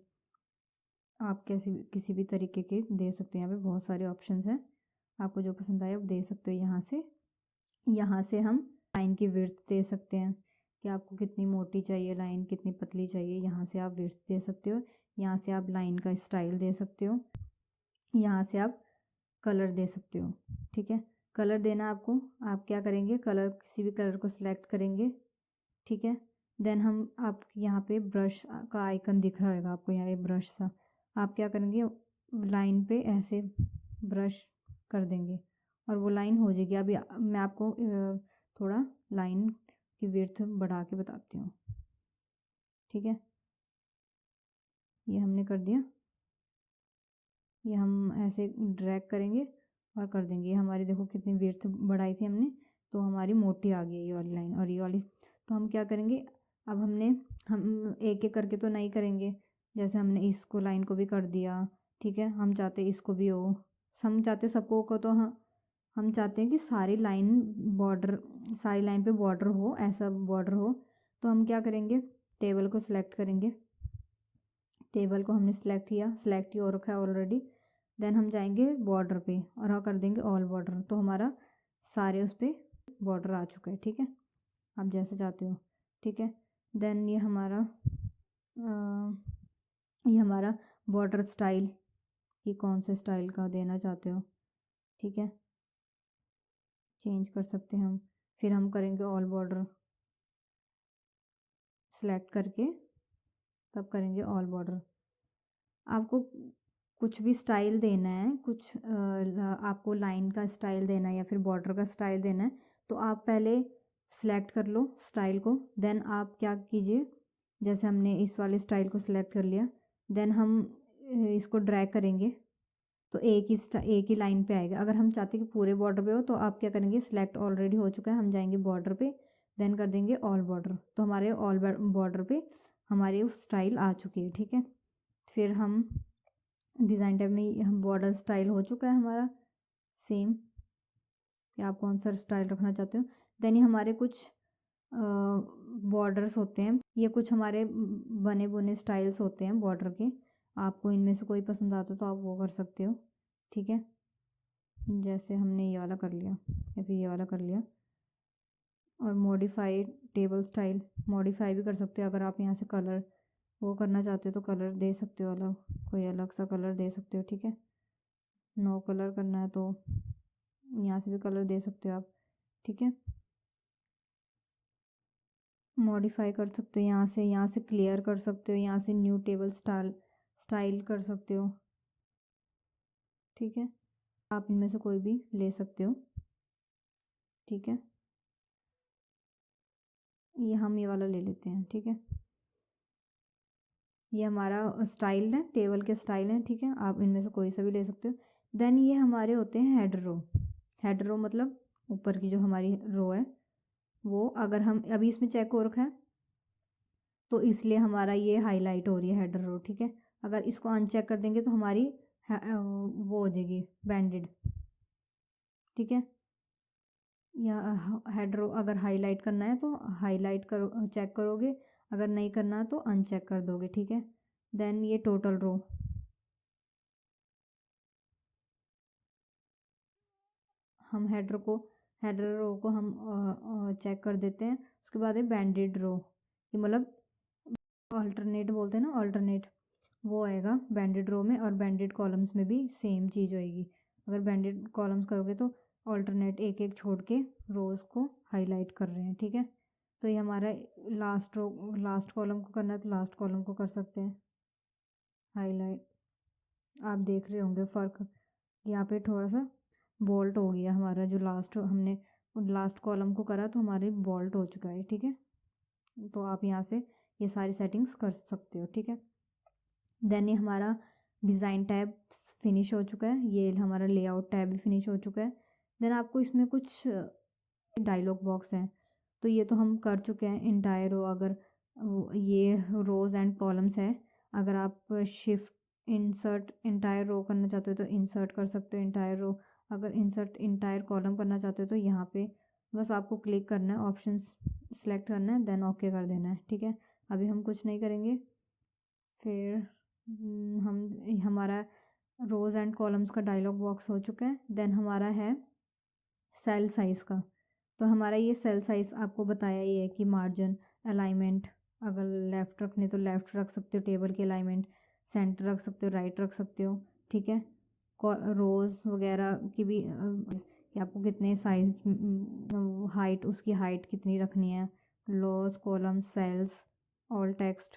आप किसी भी तरीके के दे सकते हो। यहाँ पे बहुत सारे ऑप्शंस हैं, आपको जो पसंद आए वो दे सकते हो। यहाँ से हम लाइन की विड्थ दे सकते हैं कि आपको कितनी मोटी चाहिए लाइन, कितनी पतली चाहिए। यहाँ से आप विड्थ दे सकते हो। यहाँ से आप लाइन का स्टाइल दे सकते हो। यहाँ से आप कलर दे सकते हो, ठीक है। कलर देना आपको, आप क्या करेंगे, कलर किसी भी कलर को सिलेक्ट करेंगे, ठीक है। देन आप यहाँ पे ब्रश का आइकन दिख रहा होगा आपको, यहाँ ये ब्रश सा, आप क्या करेंगे, लाइन पे ऐसे ब्रश कर देंगे और वो लाइन हो जाएगी। अभी मैं आपको थोड़ा लाइन की विड्थ बढ़ा के बताती हूँ, ठीक है। ये हमने कर दिया, ये हम ऐसे ड्रैग करेंगे और कर देंगे। ये हमारी देखो कितनी विड्थ बढ़ाई थी हमने, तो हमारी मोटी आ गई ये वाली लाइन और ये वाली। तो हम क्या करेंगे, अब हम एक एक करके तो नहीं करेंगे, जैसे हमने इसको लाइन को भी कर दिया, ठीक है। हम चाहते इसको भी हो, हम चाहते सबको को, तो हम चाहते हैं कि सारी लाइन पे बॉर्डर हो, ऐसा बॉर्डर हो। तो हम क्या करेंगे, टेबल को सिलेक्ट करेंगे, टेबल को हमने सिलेक्ट ही हो रखा है ऑलरेडी। देन हम जाएंगे बॉर्डर पे और हाँ कर देंगे ऑल बॉर्डर, तो हमारा सारे उस पर बॉर्डर आ चुका है, ठीक है। आप जैसे चाहते हो, ठीक है। देन ये हमारा बॉर्डर स्टाइल, कि कौन से स्टाइल का देना चाहते हो, ठीक है, चेंज कर सकते हैं हम। फिर हम करेंगे ऑल बॉर्डर, सेलेक्ट करके तब करेंगे ऑल बॉर्डर। आपको कुछ भी स्टाइल देना है, आपको लाइन का स्टाइल देना है या फिर बॉर्डर का स्टाइल देना है, तो आप पहले सिलेक्ट कर लो स्टाइल को। देन आप क्या कीजिए, जैसे हमने इस वाले स्टाइल को सिलेक्ट कर लिया, देन हम इसको ड्रैग करेंगे तो एक ही लाइन पे आएगा। अगर हम चाहते हैं कि पूरे बॉर्डर पे हो तो आप क्या करेंगे, सिलेक्ट ऑलरेडी हो चुका है, हम जाएंगे बॉर्डर पे, देन कर देंगे ऑल बॉर्डर, तो हमारे ऑल बॉर्डर पे हमारी उस स्टाइल आ चुकी है, ठीक है। फिर हम डिज़ाइन टैब में हम बॉर्डर स्टाइल हो चुका है हमारा सेम, कि आप कौन सा स्टाइल रखना चाहते हो। देन ये हमारे कुछ बॉर्डर्स होते हैं, ये कुछ हमारे बने बुने स्टाइल्स होते हैं बॉर्डर के। आपको इनमें से कोई पसंद आता तो आप वो कर सकते हो, ठीक है। जैसे हमने ये वाला कर लिया या फिर ये वाला कर लिया। और मॉडिफाई टेबल स्टाइल, मॉडिफाई भी कर सकते हो। अगर आप यहाँ से कलर वो करना चाहते हो तो कलर दे सकते हो, कोई अलग सा कलर दे सकते हो, ठीक है। नो कलर करना है तो यहाँ से भी कलर दे सकते हो आप, ठीक है। मॉडिफाई कर सकते हो, यहाँ से क्लियर कर सकते हो, यहाँ से न्यू टेबल स्टाइल कर सकते हो, ठीक है। आप इनमें से कोई भी ले सकते हो, ठीक है। हम ये वाला ले लेते हैं, ठीक है। ये हमारा स्टाइल है, टेबल के स्टाइल हैं, ठीक है। आप इनमें से कोई सा भी ले सकते हो। देन ये हमारे होते हैं हेड रो मतलब ऊपर की जो हमारी रो है वो, अगर हम अभी इसमें चेक हो रखा है तो इसलिए हमारा ये हाईलाइट हो रही है हेडर रो, ठीक है। अगर इसको अनचेक कर देंगे तो हमारी वो हो जाएगी बैंडेड, ठीक है। या हेड रो अगर हाईलाइट करना है तो हाईलाइट करो, चेक करोगे, अगर नहीं करना है तो अनचेक कर दोगे, ठीक है। देन ये टोटल रो, हम हेडर रो को हम चेक कर देते हैं। उसके बाद है बैंडेड रो, ये मतलब अल्टरनेट बोलते हैं ना, अल्टरनेट वो आएगा बैंडेड रो में, और बैंडेड कॉलम्स में भी सेम चीज़ होएगी। अगर बैंडेड कॉलम्स करोगे तो अल्टरनेट एक एक छोड़ के रोज़ को हाईलाइट कर रहे हैं, ठीक है। तो ये हमारा लास्ट कॉलम को करना है तो लास्ट कॉलम को कर सकते हैं हाईलाइट। आप देख रहे होंगे फ़र्क, यहाँ पे थोड़ा सा बोल्ट हो गया हमारा, जो हमने लास्ट कॉलम को करा तो हमारे बोल्ट हो चुका है, ठीक है। तो आप यहाँ से ये सारी सेटिंग्स कर सकते हो, ठीक है। देन ये हमारा डिज़ाइन टैब फिनिश हो चुका है, ये हमारा लेआउट टैब भी फिनिश हो चुका है। देन आपको इसमें कुछ डायलॉग बॉक्स हैं, तो ये तो हम कर चुके हैं। इंटायर रो, अगर ये रोज़ एंड कॉलम्स है, अगर आप शिफ्ट इंसर्ट इंटायर रो करना चाहते हो तो इंसर्ट कर सकते हो इंटायर रो। अगर इंसर्ट इंटायर कॉलम करना चाहते हो तो यहाँ पे बस आपको क्लिक करना है, ऑप्शंस सेलेक्ट करना है, देन ओके कर देना है, ठीक है। अभी हम कुछ नहीं करेंगे। फिर हम हमारा रोज़ एंड कॉलम्स का डायलॉग बॉक्स हो चुका है। देन हमारा है सेल साइज़ का, तो हमारा ये सेल साइज़ आपको बताया ही है कि मार्जिन, अलाइनमेंट, अगर लेफ़्ट रखने तो लेफ़्ट रख सकते हो, टेबल के अलाइनमेंट सेंटर रख सकते हो, राइट रख सकते हो, ठीक है। रोज़ वगैरह की भी कि आपको कितने साइज हाइट, उसकी हाइट कितनी रखनी है, रोज़, कॉलम, सेल्स, ऑल टेक्स्ट,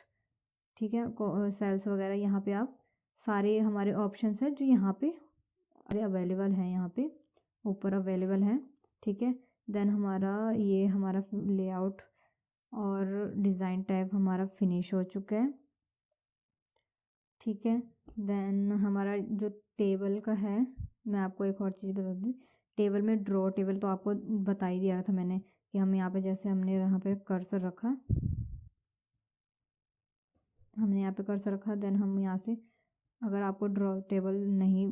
ठीक है। सेल्स वगैरह यहाँ पे आप सारे हमारे ऑप्शंस हैं जो यहाँ पे अवेलेबल हैं, यहाँ पे ऊपर अवेलेबल हैं, ठीक है। देन हमारा ये हमारा लेआउट और डिज़ाइन टैब हमारा फिनिश हो चुका है, ठीक है। देन हमारा जो टेबल का है, मैं आपको एक और चीज़ बता दूँ। टेबल में ड्रॉ टेबल तो आपको बता ही दिया था मैंने कि हम यहाँ पे जैसे हमने यहाँ पे कर्सर रखा, हमने यहाँ पे कर्सर रखा, देन हम यहाँ से अगर आपको ड्रॉ टेबल नहीं,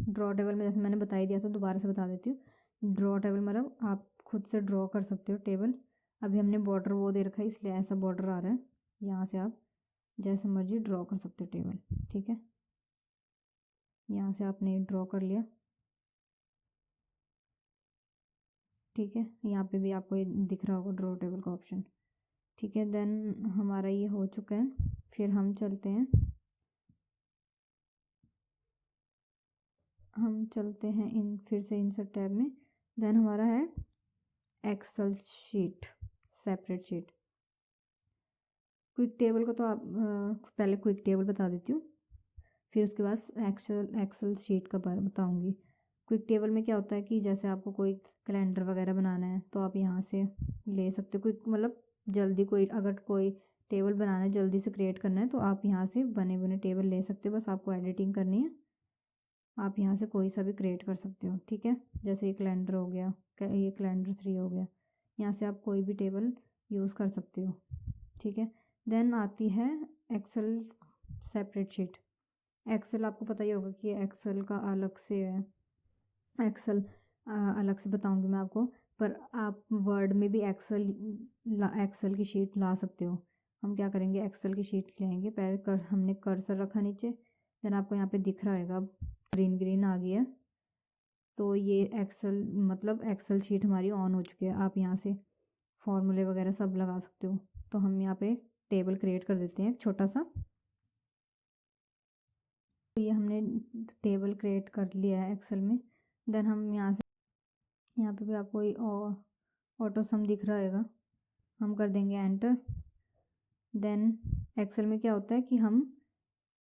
ड्रॉ टेबल में जैसे मैंने बता ही दिया था, दोबारा से बता देती हूँ। ड्रॉ टेबल मतलब आप खुद से ड्रॉ कर सकते हो टेबल। अभी हमने बॉर्डर वो दे रखा है इसलिए ऐसा बॉर्डर आ रहा है, यहाँ से आप जैसे मर्जी ड्रॉ कर सकते हो टेबल, ठीक है। यहाँ से आपने ड्रॉ कर लिया, ठीक है। यहाँ पे भी आपको ये दिख रहा होगा ड्रॉ टेबल का ऑप्शन, ठीक है। देन हमारा ये हो चुका है। फिर हम चलते हैं, फिर से इंसर्ट टैब में। देन हमारा है Excel sheet, separate sheet. Quick table का तो आप पहले क्विक टेबल बता देती हूँ, फिर उसके बाद एक्सेल शीट का बताऊँगी। क्विक टेबल में क्या होता है कि जैसे आपको कोई कैलेंडर वगैरह बनाना है तो आप यहाँ से ले सकते हो। क्विक मतलब जल्दी, कोई अगर कोई टेबल बनाना है, जल्दी से क्रिएट करना है, तो आप यहाँ से बने बने टेबल ले सकते हो। बस आपको एडिटिंग करनी है, आप यहाँ से कोई सा भी क्रिएट कर सकते हो, ठीक है। जैसे ये कैलेंडर हो गया, ये कैलेंडर 3 हो गया, यहाँ से आप कोई भी टेबल यूज़ कर सकते हो, ठीक है। देन आती है एक्सेल सेपरेट शीट। एक्सेल आपको पता ही होगा कि एक्सेल का अलग से है, एक्सेल अलग से बताऊंगी मैं आपको, पर आप वर्ड में भी एक्सेल की शीट ला सकते हो। हम क्या करेंगे, एक्सेल की शीट लेंगे। पहले हमने कर्सर रखा नीचे, देन आपको यहाँ पे दिख रहा होगा ग्रीन ग्रीन आ गया, तो ये एक्सेल मतलब एक्सेल शीट हमारी ऑन हो चुकी है। आप यहाँ से फॉर्मूले वगैरह सब लगा सकते हो। तो हम यहाँ पे टेबल क्रिएट कर देते हैं एक छोटा सा। तो ये हमने टेबल क्रिएट कर लिया है एक्सेल में। देन हम यहाँ से, यहाँ पे भी आपको ऑटो सम दिख रहा होगा, हम कर देंगे एंटर। देन एक्सेल में क्या होता है कि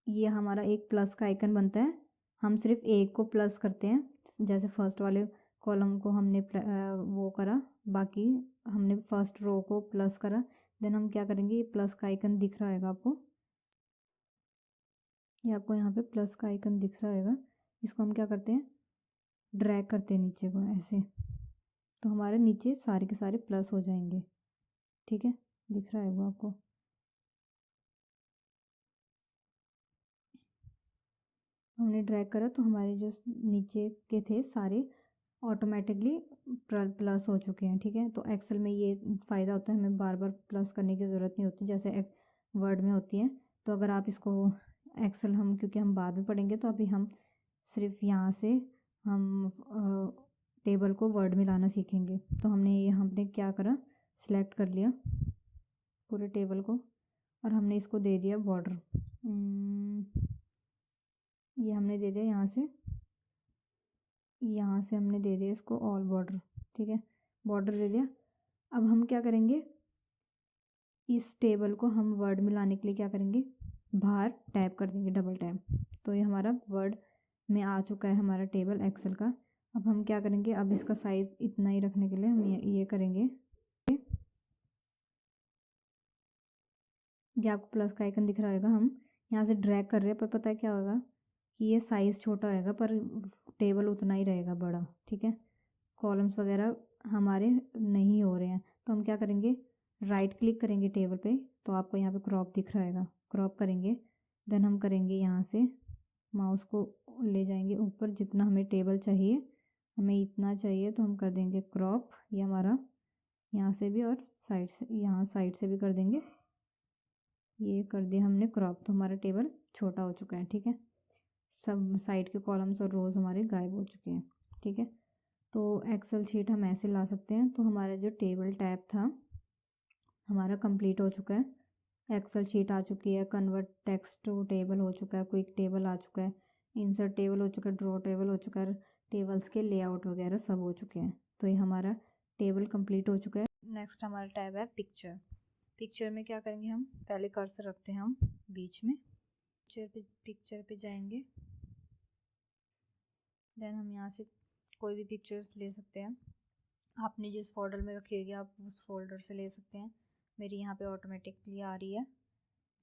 ये हमारा एक प्लस का आइकन बनता है, हम सिर्फ एक को प्लस करते हैं। जैसे फर्स्ट वाले कॉलम को हमने वो करा, बाकी हमने फर्स्ट रो को प्लस करा। देन हम क्या करेंगे, ये प्लस का आइकन दिख रहा होगा आपको, ये आपको यहाँ पे प्लस का आइकन दिख रहा होगा, इसको हम क्या करते हैं, ड्रैग करते हैं नीचे को ऐसे, तो हमारे नीचे सारे के सारे प्लस हो जाएंगे, ठीक है। दिख रहा है वो आपको, हमने ड्रैग करा तो हमारे जो नीचे के थे सारे ऑटोमेटिकली प्लस हो चुके हैं, ठीक है। तो एक्सेल में ये फ़ायदा होता है, हमें बार बार प्लस करने की ज़रूरत नहीं होती जैसे एक वर्ड में होती है। तो अगर आप इसको एक्सेल क्योंकि हम बाद में पढ़ेंगे, तो अभी हम सिर्फ यहाँ से हम टेबल को वर्ड में लाना सीखेंगे। तो हमने क्या करा, सिलेक्ट कर लिया पूरे टेबल को और हमने इसको दे दिया बॉर्डर। ये हमने दे दिया यहाँ से हमने दे दिया इसको ऑल बॉर्डर, ठीक है, बॉर्डर दे दिया। अब हम क्या करेंगे, इस टेबल को हम वर्ड में लाने के लिए क्या करेंगे, बाहर टैप कर देंगे, डबल टैप, तो ये हमारा वर्ड में आ चुका है हमारा टेबल एक्सेल का। अब हम क्या करेंगे, अब इसका साइज़ इतना ही रखने के लिए हम ये करेंगे, ये आपको प्लस का आइकन दिख रहा होगा, हम यहाँ से ड्रैग कर रहे हैं, पर पता है क्या होगा कि ये साइज़ छोटा होएगा पर टेबल उतना ही रहेगा बड़ा, ठीक है। कॉलम्स वगैरह हमारे नहीं हो रहे हैं, तो हम क्या करेंगे, राइट क्लिक करेंगे टेबल पे, तो आपको यहाँ पे क्रॉप दिख रहा है, क्रॉप करेंगे। देन हम करेंगे यहाँ से माउस को ले जाएंगे ऊपर, जितना हमें टेबल चाहिए, हमें इतना चाहिए तो हम कर देंगे क्रॉप। ये हमारा यहाँ से भी और साइड से, यहाँ साइड से भी कर देंगे। ये कर दिया हमने क्रॉप, तो हमारा टेबल छोटा हो चुका है, ठीक है। सब साइड के कॉलम्स और रोज़ हमारे गायब हो चुके हैं, ठीक है। तो एक्सेल शीट हम ऐसे ला सकते हैं। तो हमारा जो टेबल टैब था हमारा कंप्लीट हो चुका है। एक्सेल शीट आ चुकी है, कन्वर्ट टेक्स्ट टू टेबल हो चुका है, क्विक टेबल आ चुका है, इंसर्ट टेबल हो चुका है, ड्रॉ टेबल हो चुका है, टेबल्स के लेआउट वगैरह सब हो चुके हैं। तो ये हमारा टेबल कंप्लीट हो चुका है। नेक्स्ट हमारा टैब है पिक्चर। पिक्चर में क्या करेंगे, हम पहले कर्सर रखते हैं हम बीच में, पिक्चर पे जाएंगे। देन हम यहाँ से कोई भी पिक्चर्स ले सकते हैं। आपने जिस फोल्डर में रखी होगी आप उस फोल्डर से ले सकते हैं। मेरी यहाँ पे ऑटोमेटिकली आ रही है,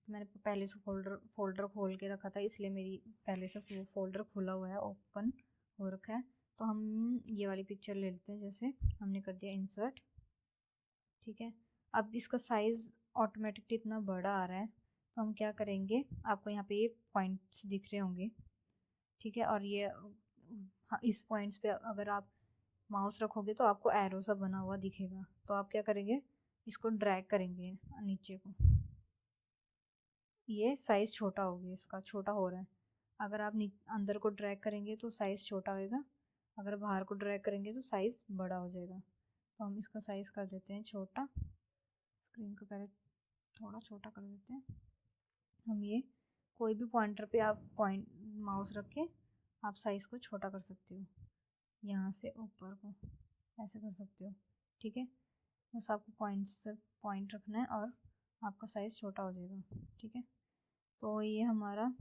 मैंने पहले से फोल्डर खोल के रखा था, इसलिए मेरी पहले से फोल्डर खुला हुआ है, ओपन हो रखा है। तो हम ये वाली पिक्चर ले लेते हैं, जैसे हमने कर दिया इंसर्ट, ठीक है। अब इसका साइज़ ऑटोमेटिकली इतना बड़ा आ रहा है, तो हम क्या करेंगे, आपको यहाँ पे ये पॉइंट्स दिख रहे होंगे, ठीक है। और ये हाँ, इस पॉइंट्स पे अगर आप माउस रखोगे तो आपको एरो सा बना हुआ दिखेगा। तो आप क्या करेंगे, इसको ड्रैग करेंगे नीचे को, ये साइज़ छोटा हो गया, इसका छोटा हो रहा है। अगर आप अंदर को ड्रैग करेंगे तो साइज़ छोटा होएगा, अगर बाहर को ड्रैग करेंगे तो साइज़ बड़ा हो जाएगा। तो हम इसका साइज़ कर देते हैं छोटा, स्क्रीन को पहले थोड़ा छोटा कर देते हैं। हम ये कोई भी पॉइंटर पे आप माउस रख के आप साइज़ को छोटा कर सकते हो, यहाँ से ऊपर को ऐसे कर सकते हो, ठीक है। बस आपको पॉइंट रखना है और आपका साइज़ छोटा हो जाएगा, ठीक है। तो ये हमारा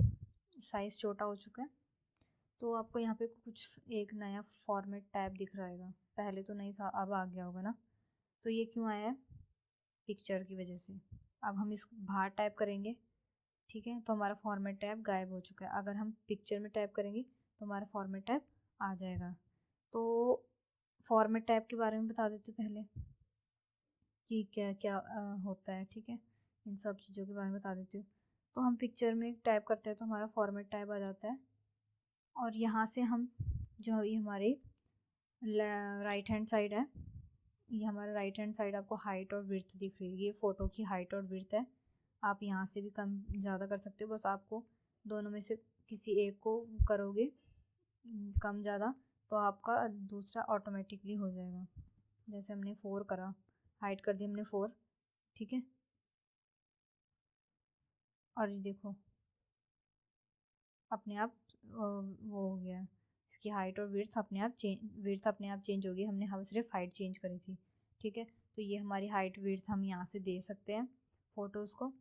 साइज़ छोटा हो चुका है। तो आपको यहाँ पे कुछ एक नया फॉर्मेट टैब दिख रहा है, पहले तो नहीं था, अब आ गया होगा ना। तो ये क्यों आया है, पिक्चर की वजह से। अब हम इसको बाहर टाइप करेंगे, ठीक है, तो हमारा फॉर्मेट टैब गायब हो चुका है। अगर हम पिक्चर में टाइप करेंगे तो हमारा फॉर्मेट टैब आ जाएगा। तो फॉर्मेट टैब के बारे में बता देते पहले कि क्या क्या होता है, ठीक है। इन सब चीज़ों के बारे में बता देती हूँ। तो हम पिक्चर में टाइप करते हैं तो हमारा फॉर्मेट टैब आ जाता है, और यहाँ से हम जो ये हमारे राइट हैंड साइड है, ये हमारा राइट हैंड साइड आपको हाइट और विड्थ दिख रही है, ये फ़ोटो की हाइट और विड्थ है। आप यहाँ से भी कम ज़्यादा कर सकते हो, बस आपको दोनों में से किसी एक को करोगे कम ज़्यादा तो आपका दूसरा ऑटोमेटिकली हो जाएगा। जैसे हमने 4 करा, हाइट कर दी हमने 4, ठीक है। और ये देखो अपने आप वो हो गया, इसकी हाइट और विड्थ अपने आप चेंज हो गई, हमने सिर्फ हाइट चेंज करी थी, ठीक है। तो ये हमारी हाइट विड्थ हम यहाँ से दे सकते हैं फ़ोटोज़ को।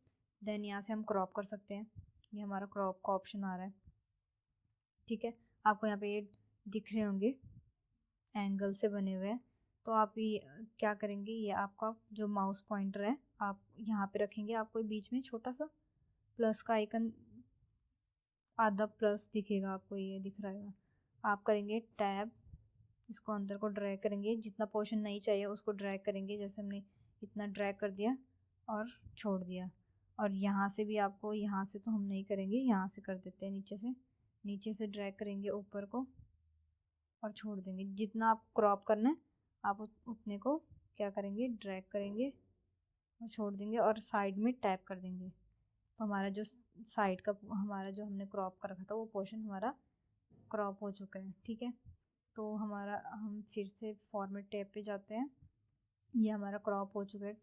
देन यहाँ से हम क्रॉप कर सकते हैं, ये हमारा क्रॉप का ऑप्शन आ रहा है, ठीक है। आपको यहाँ पे ये दिख रहे होंगे एंगल से बने हुए हैं। तो आप ये क्या करेंगे, ये आपका जो माउस पॉइंटर है आप यहाँ पे रखेंगे, आपको बीच में छोटा सा प्लस का आइकन, आधा प्लस दिखेगा आपको, ये दिख रहा है। आप करेंगे टैब, इसको अंदर को ड्रैग करेंगे, जितना पोर्शन नहीं चाहिए उसको ड्रैग करेंगे, जैसे हमने इतना ड्रैग कर दिया और छोड़ दिया। और यहाँ से भी आपको, यहाँ से तो हम नहीं करेंगे, यहाँ से कर देते हैं, नीचे से ड्रैग करेंगे ऊपर को और छोड़ देंगे। जितना आप क्रॉप करना है आप उतने को क्या करेंगे, ड्रैग करेंगे और छोड़ देंगे और साइड में टैप कर देंगे। तो हमारा जो साइड का हमारा जो हमने क्रॉप कर रखा था वो पोर्शन हमारा क्रॉप हो चुका है, ठीक है। तो हम फिर से फॉर्मेट टैब पे जाते हैं, ये हमारा क्रॉप हो चुका है।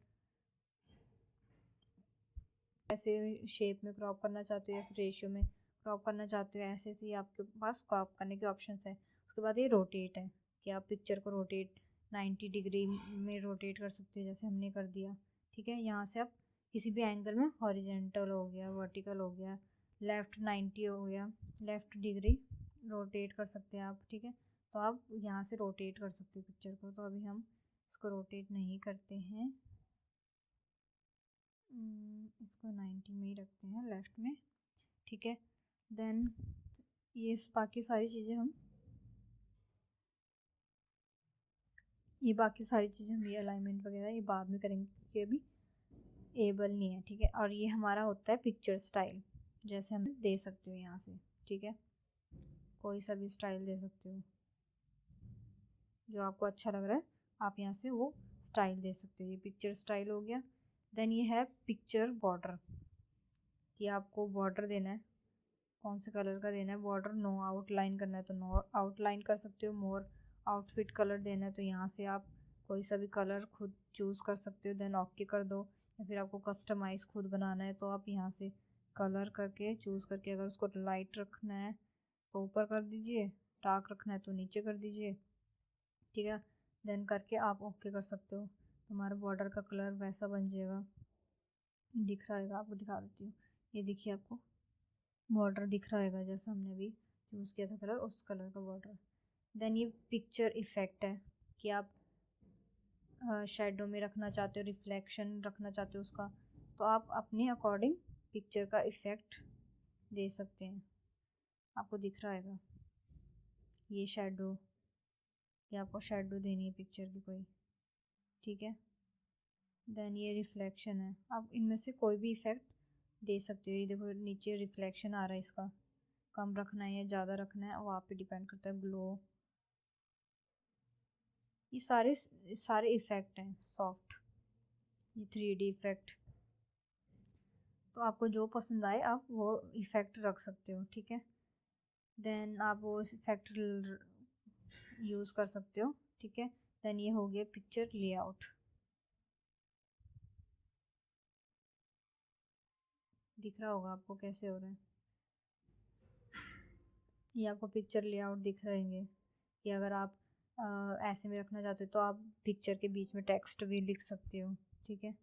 ऐसे शेप में क्रॉप करना चाहते हो या फिर रेशियो में क्रॉप करना चाहते हो, ऐसे ही आपके पास क्रॉप करने के ऑप्शंस है। उसके बाद ये रोटेट है कि आप पिक्चर को रोटेट 90 डिग्री में रोटेट कर सकते हो, जैसे हमने कर दिया, ठीक है। यहाँ से आप किसी भी एंगल में हॉरिजेंटल हो गया, वर्टिकल हो गया, लेफ़्ट 90 हो गया, लेफ़्ट डिग्री रोटेट कर सकते हैं आप, ठीक है। तो आप यहाँ से रोटेट कर सकते हो पिक्चर को। तो अभी हम इसको रोटेट नहीं करते हैं, इसको 90 में ही रखते हैं लेफ़्ट में। ठीक है। देन ये बाकी सारी चीज़ें हम ये अलाइनमेंट वगैरह ये बाद में करेंगे क्योंकि अभी एबल नहीं है, ठीक है। और ये हमारा होता है पिक्चर स्टाइल, जैसे हम दे सकते हो यहाँ से, ठीक है। कोई सा भी स्टाइल दे सकते हो जो आपको अच्छा लग रहा है, आप यहाँ से वो स्टाइल दे सकते हो। ये पिक्चर स्टाइल हो गया। देन ये है पिक्चर बॉर्डर, कि आपको बॉर्डर देना है, कौन से कलर का देना है बॉर्डर। नो आउटलाइन करना है तो नो आउटलाइन कर सकते हो। मोर आउटफिट कलर देना है तो यहाँ से आप कोई सा भी कलर खुद चूज़ कर सकते हो। देन ओके कर दो, या फिर आपको कस्टमाइज़ खुद बनाना है तो आप यहाँ से कलर करके चूज़ करके, अगर उसको लाइट रखना है तो ऊपर कर दीजिए, डार्क रखना है तो नीचे कर दीजिए, ठीक है। देन करके आप ओके कर सकते हो, तुम्हारा बॉर्डर का कलर वैसा बन जाएगा। दिख रहा है, आपको दिखा देती हूँ। ये देखिए आपको बॉर्डर दिख रहा है जैसा हमने अभी चूज़ किया था कलर, उस कलर का बॉर्डर। देन ये पिक्चर इफेक्ट है, कि आप शेडो में रखना चाहते हो, रिफ्लेक्शन रखना चाहते हो उसका, तो आप अपने अकॉर्डिंग पिक्चर का इफेक्ट दे सकते हैं। आपको दिख रहा है ये शेडो, ये आपको शेडो देनी है पिक्चर की कोई, ठीक है। देन ये रिफ्लेक्शन है, आप इनमें से कोई भी इफेक्ट दे सकते हो। ये देखो नीचे रिफ्लेक्शन आ रहा है, इसका कम रखना है या ज़्यादा रखना है वो आप पे डिपेंड करता है। ग्लो, ये सारे इफेक्ट हैं सॉफ्ट, ये 3D इफेक्ट। तो आपको जो पसंद आए आप वो इफेक्ट रख सकते हो, ठीक है। देन आप वो इफेक्ट यूज़ कर सकते हो, ठीक है। देन ये हो गया पिक्चर लेआउट। दिख रहा होगा आपको कैसे हो रहा है, ये आपको पिक्चर लेआउट दिख रहेंगे। कि अगर आप ऐसे में रखना चाहते हो तो आप पिक्चर के बीच में टेक्स्ट भी लिख सकते हो, ठीक है।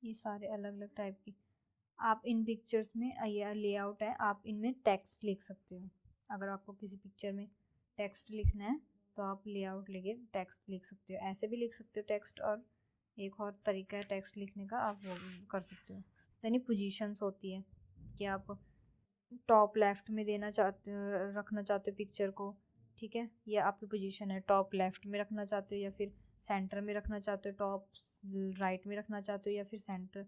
ये सारे अलग अलग टाइप की आप इन पिक्चर्स में, ये लेआउट है, आप इनमें टेक्स्ट लिख सकते हो। अगर आपको किसी पिक्चर में टेक्स्ट लिखना है तो आप लेआउट लेके टेक्स्ट लिख सकते हो। ऐसे भी लिख सकते हो टेक्स्ट, और एक और तरीका है टेक्स्ट लिखने का, आप वो भी कर सकते हो। यानी पोजीशंस होती है कि आप टॉप लेफ्ट में देना चाहते हो, रखना चाहते हो पिक्चर को, ठीक है। ये आपकी पोजीशन है, टॉप लेफ्ट में रखना चाहते हो या फिर सेंटर में रखना चाहते हो, टॉप राइट में रखना चाहते हो या फिर सेंटर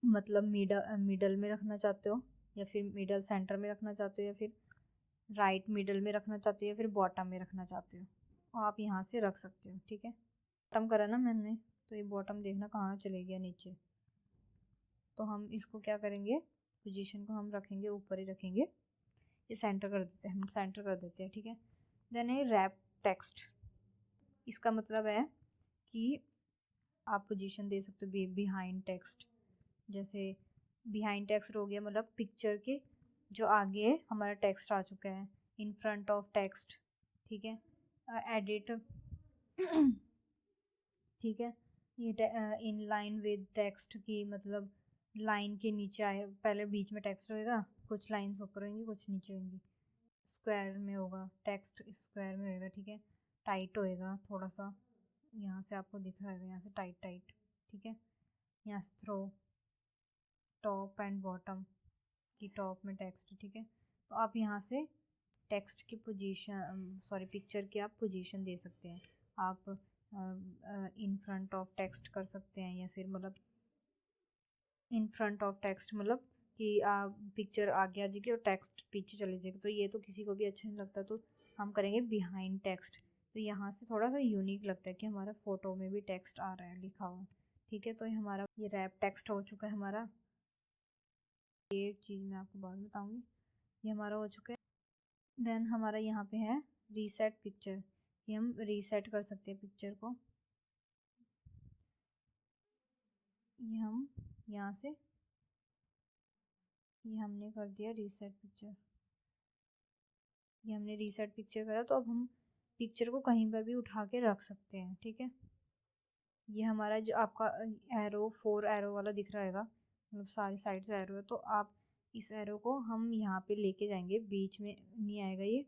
मतलब मिडल में रखना चाहते हो, या फिर मिडल सेंटर में रखना चाहते हो, या फिर राइट मिडल में रखना चाहते हो, या फिर बॉटम में रखना चाहते हो, और आप यहाँ से रख सकते हो, ठीक है। बॉटम करा ना मैंने, तो ये बॉटम देखना कहाँ चले गया नीचे, तो हम इसको क्या करेंगे, पोजीशन को हम रखेंगे ऊपर ही रखेंगे, ये सेंटर कर देते हैं, हम सेंटर कर देते हैं, ठीक है। देन ये रैप टेक्स्ट, इसका मतलब है कि आप पोजीशन दे सकते हो बिहाइंड टेक्स्ट। जैसे बिहाइंड टेक्स्ट हो गया मतलब पिक्चर के जो आगे है हमारा टेक्स्ट आ चुका है, इन फ्रंट ऑफ टेक्स्ट, ठीक है। एडिट ठीक है। ये इन लाइन विद टेक्स्ट की मतलब लाइन के नीचे आए, पहले बीच में टेक्स्ट होएगा, कुछ लाइंस ऊपर होंगी कुछ नीचे होंगी, स्क्वायर में होगा टेक्स्ट, स्क्वायर में होएगा, ठीक है। टाइट होएगा थोड़ा सा, यहाँ से आपको दिख रहा है यहाँ से टाइट टाइट, ठीक है। यहाँ से थ्रो, टॉप एंड बॉटम की टॉप में टेक्स्ट, ठीक है। तो आप यहाँ से टेक्स्ट की पोजीशन, सॉरी पिक्चर की आप पोजीशन दे सकते हैं। आप इन फ्रंट ऑफ टेक्स्ट कर सकते हैं, या फिर मतलब इन फ्रंट ऑफ टेक्स्ट मतलब कि पिक्चर आगे आ जाएगी और टेक्स्ट पीछे चले जाएगी, तो ये तो किसी को भी अच्छा नहीं लगता, तो हम करेंगे बिहाइंड टेक्स्ट। तो यहाँ से थोड़ा सा यूनिक लगता है कि हमारा फोटो में भी टेक्स्ट आ रहा है लिखा हुआ, ठीक है। तो ये हमारा ये रैप टेक्स्ट हो चुका है हमारा, ये चीज़ मैं आपको बाद में बताऊँगी। ये हमारा हो चुका है। देन हमारा यहाँ पे है रीसेट पिक्चर, ये हम रीसेट कर सकते हैं पिक्चर को। ये हम यहाँ से ये हमने कर दिया रीसेट पिक्चर, ये हमने रीसेट पिक्चर करा, तो अब हम पिक्चर को कहीं पर भी उठा के रख सकते हैं, ठीक है। ये हमारा जो आपका एरो 4 एरो वाला दिख रहा है, मतलब सारी साइड से एरो है, तो आप इस एरो को हम यहाँ पे लेके जाएंगे, बीच में नहीं आएगा ये,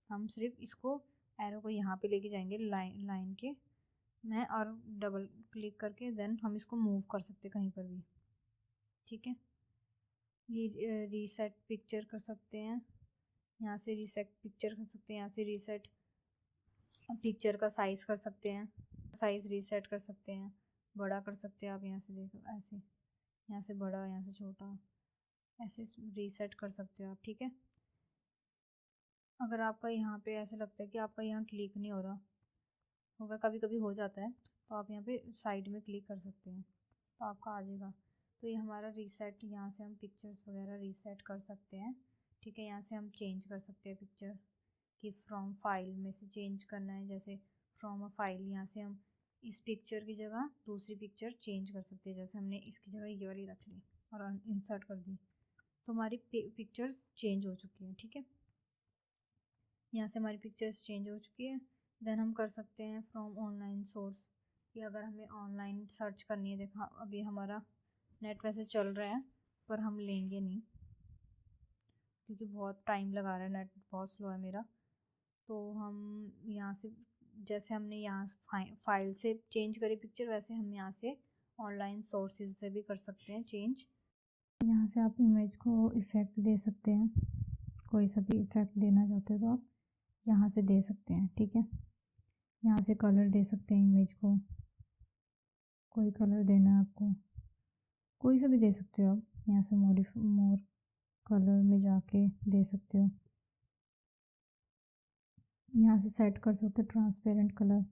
हम सिर्फ इसको एरो को यहाँ पे लेके जाएंगे लाइन के में, और डबल क्लिक करके देन हम इसको मूव कर सकते हैं कहीं पर भी, ठीक है। ये रीसेट पिक्चर कर सकते हैं, यहाँ से रीसेट पिक्चर कर सकते हैं, यहाँ से रीसेट पिक्चर का साइज़ कर सकते हैं, साइज़ रीसेट कर सकते हैं, बड़ा कर सकते हैं आप। यहाँ से देखो ऐसे, यहाँ से बड़ा, यहाँ से छोटा, ऐसे रीसेट कर सकते हो आप। ठीक है। अगर आपका यहाँ पे ऐसे लगता है कि आपका यहाँ क्लिक नहीं हो रहा होगा, कभी कभी हो जाता है, तो आप यहाँ पे साइड में क्लिक कर सकते हैं तो आपका आ जाएगा। तो ये हमारा रीसेट, यहाँ से हम पिक्चर्स वगैरह रीसेट कर सकते हैं। ठीक है। यहाँ से हम चेंज कर सकते हैं पिक्चर कि फ्रॉम फाइल में से चेंज करना है, जैसे फ्रॉम अ फाइल, यहाँ से हम इस पिक्चर की जगह दूसरी पिक्चर चेंज कर सकते हैं। जैसे हमने इसकी जगह ये वाली रख ली और इंसर्ट कर दी, तो हमारी पिक्चर्स चेंज हो चुकी हैं। ठीक है। यहाँ से हमारी पिक्चर्स चेंज हो चुकी है। देन हम कर सकते हैं फ्रॉम ऑनलाइन सोर्स, कि अगर हमें ऑनलाइन सर्च करनी है। देखा, अभी हमारा नेट वैसे चल रहा है पर हम लेंगे नहीं क्योंकि बहुत टाइम लगा रहा है, नेट बहुत स्लो है मेरा। तो हम यहाँ से, जैसे हमने यहाँ फाइल से चेंज करी पिक्चर, वैसे हम यहाँ से ऑनलाइन सोर्सेज से भी कर सकते हैं चेंज। यहाँ से आप इमेज को इफ़ेक्ट दे सकते हैं, कोई सा भी इफ़ेक्ट देना चाहते हो तो आप यहाँ से दे सकते हैं। ठीक है। यहाँ से कलर दे सकते हैं इमेज को, कोई कलर देना है आपको, कोई सा भी दे सकते हो आप। यहाँ से मोर कलर में जाके दे सकते हो। यहाँ से सेट कर सकते हो ट्रांसपेरेंट कलर,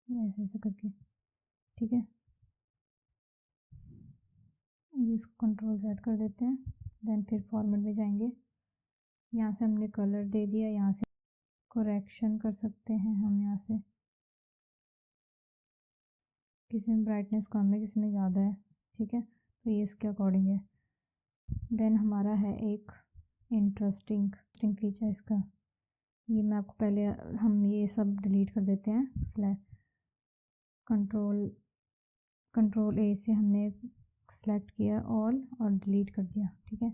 ऐसे ऐसे करके। ठीक है। इसको कंट्रोल सेट कर देते हैं। देन फिर फॉर्मेट में जाएंगे, यहाँ से हमने कलर दे दिया, यहाँ से करेक्शन कर सकते हैं हम। यहाँ से किसी में ब्राइटनेस कम है, किसी में ज़्यादा है। ठीक है। तो ये इसके अकॉर्डिंग है। देन हमारा है एक इंटरेस्टिंग फीचर इसका, ये मैं आपको पहले, हम ये सब डिलीट कर देते हैं। कंट्रोल ए से हमने सेलेक्ट किया ऑल और डिलीट कर दिया। ठीक है।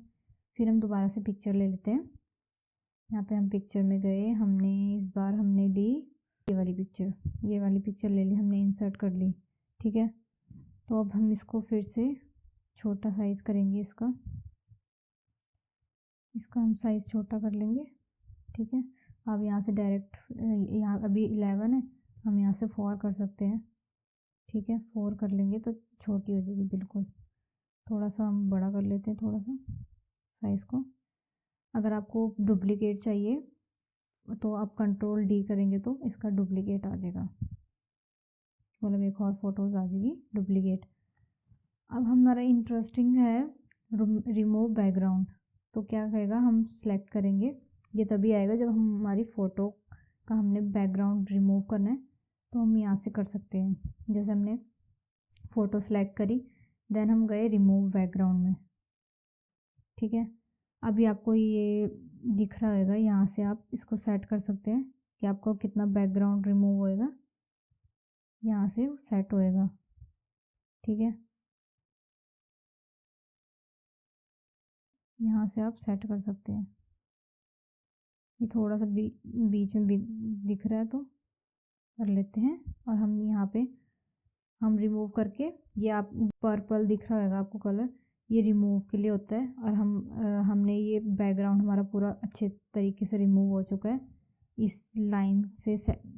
फिर हम दोबारा से पिक्चर ले लेते हैं। यहाँ पे हम पिक्चर में गए, हमने इस बार हमने ली ये वाली पिक्चर ले ली, हमने इंसर्ट कर ली। ठीक है। तो अब हम इसको फिर से छोटा साइज़ करेंगे, इसका हम साइज़ छोटा कर लेंगे। ठीक है। अब यहाँ से डायरेक्ट, यहाँ अभी 11 है, हम यहाँ से 4 कर सकते हैं। ठीक है। 4 कर लेंगे तो छोटी हो जाएगी बिल्कुल। थोड़ा सा हम बड़ा कर लेते हैं, थोड़ा सा साइज़ को। अगर आपको डुप्लीकेट चाहिए तो आप कंट्रोल डी करेंगे तो इसका डुप्लीकेट आ जाएगा, मतलब एक और फोटोज़ आ जाएगी डुप्लीकेट। अब हमारा इंटरेस्टिंग है रिमूव बैकग्राउंड। तो क्या कहेगा, हम सेलेक्ट करेंगे, ये तभी आएगा जब हम हमारी फ़ोटो का हमने बैकग्राउंड रिमूव करना है। तो हम यहाँ से कर सकते हैं, जैसे हमने फ़ोटो सेलेक्ट करी, देन हम गए रिमूव बैकग्राउंड में। ठीक है। अभी आपको ये दिख रहा होगा, यहाँ से आप इसको सेट कर सकते हैं कि आपको कितना बैकग्राउंड रिमूव होएगा, यहाँ से सेट होएगा। ठीक है। यहाँ से आप सेट कर सकते हैं। ये थोड़ा सा बीच में दिख रहा है तो कर लेते हैं। और हम यहाँ पे हम रिमूव करके, ये आप पर्पल दिख रहा होगा आपको कलर, ये रिमूव के लिए होता है। और हमने ये बैकग्राउंड हमारा पूरा अच्छे तरीके से रिमूव हो चुका है। इस लाइन से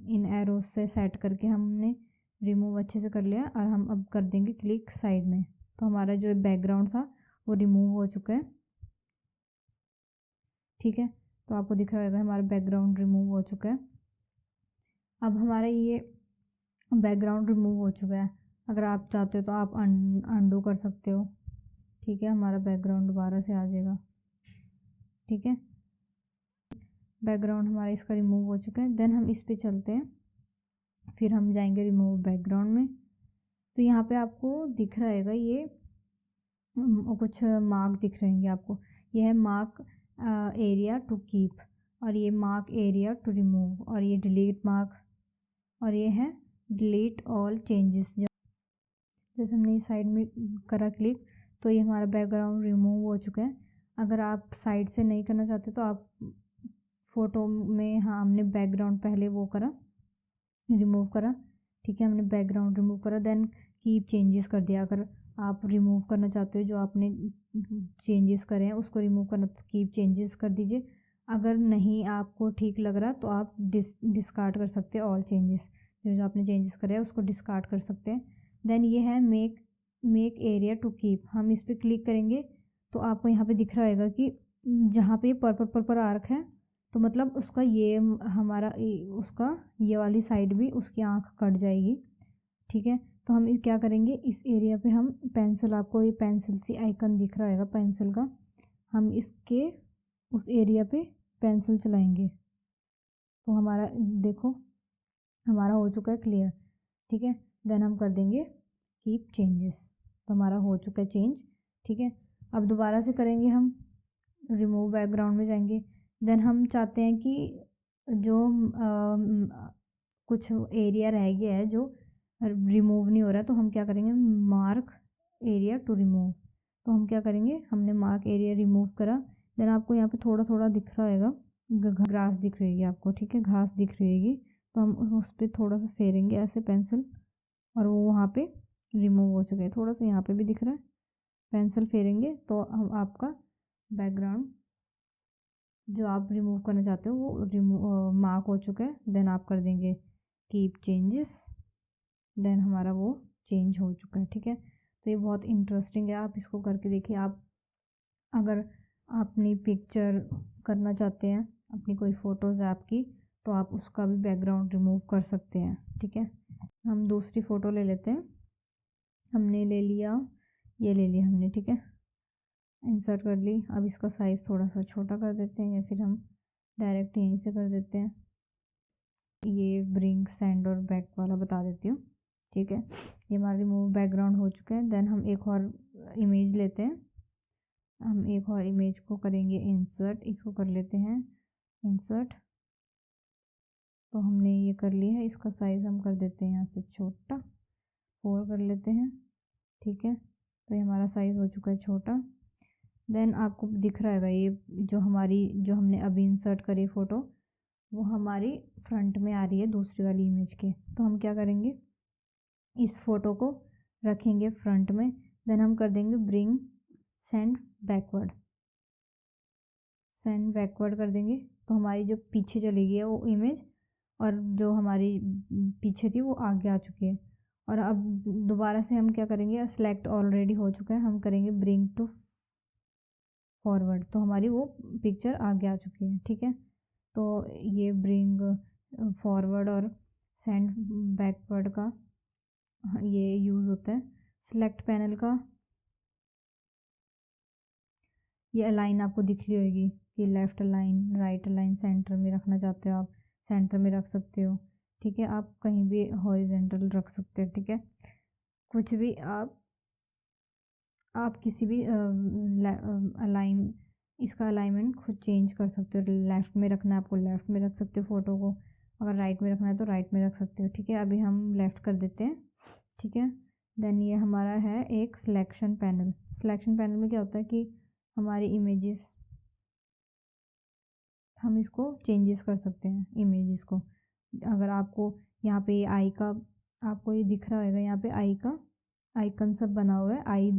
इन एरोज से सेट करके हमने रिमूव अच्छे से कर लिया। और हम अब कर देंगे क्लिक साइड में, तो हमारा जो बैकग्राउंड था वो रिमूव हो चुका है। ठीक है। तो आपको दिख रहा होगा हमारा बैकग्राउंड रिमूव हो चुका है। अब हमारा ये बैकग्राउंड रिमूव हो चुका है। अगर आप चाहते हो तो आप अंडू कर सकते हो। ठीक है। हमारा बैकग्राउंड दोबारा से आ जाएगा। ठीक है। बैकग्राउंड हमारा इसका रिमूव हो चुका है। देन हम इस पे चलते हैं, फिर हम जाएंगे रिमूव बैकग्राउंड में। तो यहाँ पे आपको दिख रहा है ये कुछ मार्क दिख रहेंगे आपको। ये है मार्क एरिया टू कीप, और ये मार्क एरिया टू रिमूव, और ये डिलीट मार्क, और ये है डिलीट ऑल चेंजेस। जैसे हमने इस साइड में करा क्लिक तो ये हमारा बैकग्राउंड रिमूव हो चुका है। अगर आप साइड से नहीं करना चाहते तो आप फ़ोटो में, हाँ हमने बैकग्राउंड पहले वो करा, रिमूव करा। ठीक है। हमने बैकग्राउंड रिमूव करा, देन कीप चेंजेस कर दिया। अगर आप रिमूव करना चाहते हो जो आपने चेंजेस करे हैं उसको रिमूव करना तो कीप चेंजेस कर दीजिए। अगर नहीं आपको ठीक लग रहा तो आप डिस्कार्ड कर सकते हैं ऑल चेंजेस, जो आपने चेंजेस करे हैं उसको डिस्कार्ड कर सकते हैं। देन ये है मेक एरिया टू कीप, हम इस पर क्लिक करेंगे तो आपको यहाँ पे दिख रहा होगा कि जहाँ पे पर्पल पर्पल आर्क है तो मतलब उसका ये हमारा उसका ये वाली साइड भी उसकी आँख कट जाएगी। ठीक है, तो हम क्या करेंगे इस एरिया पे हम पेंसिल, आपको ये पेंसिल सी आइकन दिख रहा होगा पेंसिल का, हम इसके उस एरिया पे पेंसिल चलाएंगे तो हमारा देखो हमारा हो चुका है क्लियर। ठीक है, देन हम कर देंगे कीप चेंजेस, तो हमारा हो चुका है चेंज। ठीक है, अब दोबारा से करेंगे हम रिमूव बैकग्राउंड में जाएंगे। देन हम चाहते हैं कि जो कुछ एरिया रह गया है जो रिमूव नहीं हो रहा, तो हम क्या करेंगे मार्क एरिया टू रिमूव, तो हम क्या करेंगे हमने मार्क एरिया रिमूव करा। देन आपको यहाँ पे थोड़ा थोड़ा दिख रहा होगा ग्रास दिख रही है आपको, ठीक है घास दिख रही है, तो हम उस पर थोड़ा सा फेरेंगे ऐसे पेंसिल और वो वहाँ पे रिमूव हो चुका है। थोड़ा सा यहाँ पे भी दिख रहा है, पेंसिल फेरेंगे तो हम आपका बैकग्राउंड जो आप रिमूव करना चाहते हो वो रिमूव मार्क हो चुका है। देन आप कर देंगे कीप चेंजेस, देन हमारा वो चेंज हो चुका है। ठीक है, तो ये बहुत इंटरेस्टिंग है, आप इसको करके देखिए। आप अगर अपनी पिक्चर करना चाहते हैं, अपनी कोई फ़ोटोज़ है आपकी, तो आप उसका भी बैकग्राउंड रिमूव कर सकते हैं। ठीक है, हम दूसरी फ़ोटो ले लेते हैं, हमने ले लिया, ये ले लिया हमने। ठीक है, इंसर्ट कर ली। अब इसका साइज़ थोड़ा सा छोटा कर देते हैं या फिर हम डायरेक्ट यहीं से कर देते हैं। ये ब्रिंग सेंड और बैक वाला बता देती हूँ। ठीक है, ये हमारा रिमूव बैकग्राउंड हो चुका है। देन हम एक और इमेज लेते हैं, हम एक और इमेज को करेंगे इंसर्ट, इसको कर लेते हैं इंसर्ट। तो हमने ये कर लिया है, इसका साइज़ हम कर देते हैं यहाँ से छोटा, 4 कर लेते हैं। ठीक है, तो ये हमारा साइज़ हो चुका है छोटा। देन आपको दिख रहा है ये जो हमने अभी इंसर्ट करी फ़ोटो वो हमारी फ्रंट में आ रही है दूसरी वाली इमेज के। तो हम क्या करेंगे इस फ़ोटो को रखेंगे फ्रंट में। देन हम कर देंगे ब्रिंग सेंड बैकवर्ड कर देंगे, तो हमारी जो पीछे चली गई है वो इमेज और जो हमारी पीछे थी वो आगे आ चुकी है। और अब दोबारा से हम क्या करेंगे, सेलेक्ट ऑलरेडी हो चुका है, हम करेंगे ब्रिंग टू फॉरवर्ड, तो हमारी वो पिक्चर आगे आ चुकी है। ठीक है, तो ये ब्रिंग फॉरवर्ड और सेंड बैकवर्ड का ये यूज़ होता है। सिलेक्ट पैनल का ये अलाइन आपको दिख रही होगी कि left align, right align, centre में रखना चाहते हो आप सेंटर में रख सकते हो। ठीक है, आप कहीं भी हॉरिजेंटल रख सकते हो। ठीक है, कुछ भी आप किसी भी अलाइन इसका अलाइनमेंट खुद चेंज कर सकते हो। लेफ़्ट में रखना है आपको लेफ़्ट में रख सकते हो फ़ोटो को, अगर राइट में रखना है तो राइट में रख सकते हो। ठीक है, अभी हम लेफ़्ट कर देते हैं। ठीक है, देन ये हमारा है एक सिलेक्शन पैनल। सिलेक्शन पैनल में क्या होता है कि हमारी इमेजेस हम इसको चेंजेस कर सकते हैं इमेजेस को। अगर आपको यहाँ पे आई का आपको ये दिख रहा होगा, यहाँ पे आई का आइकन सब बना हुआ है। आई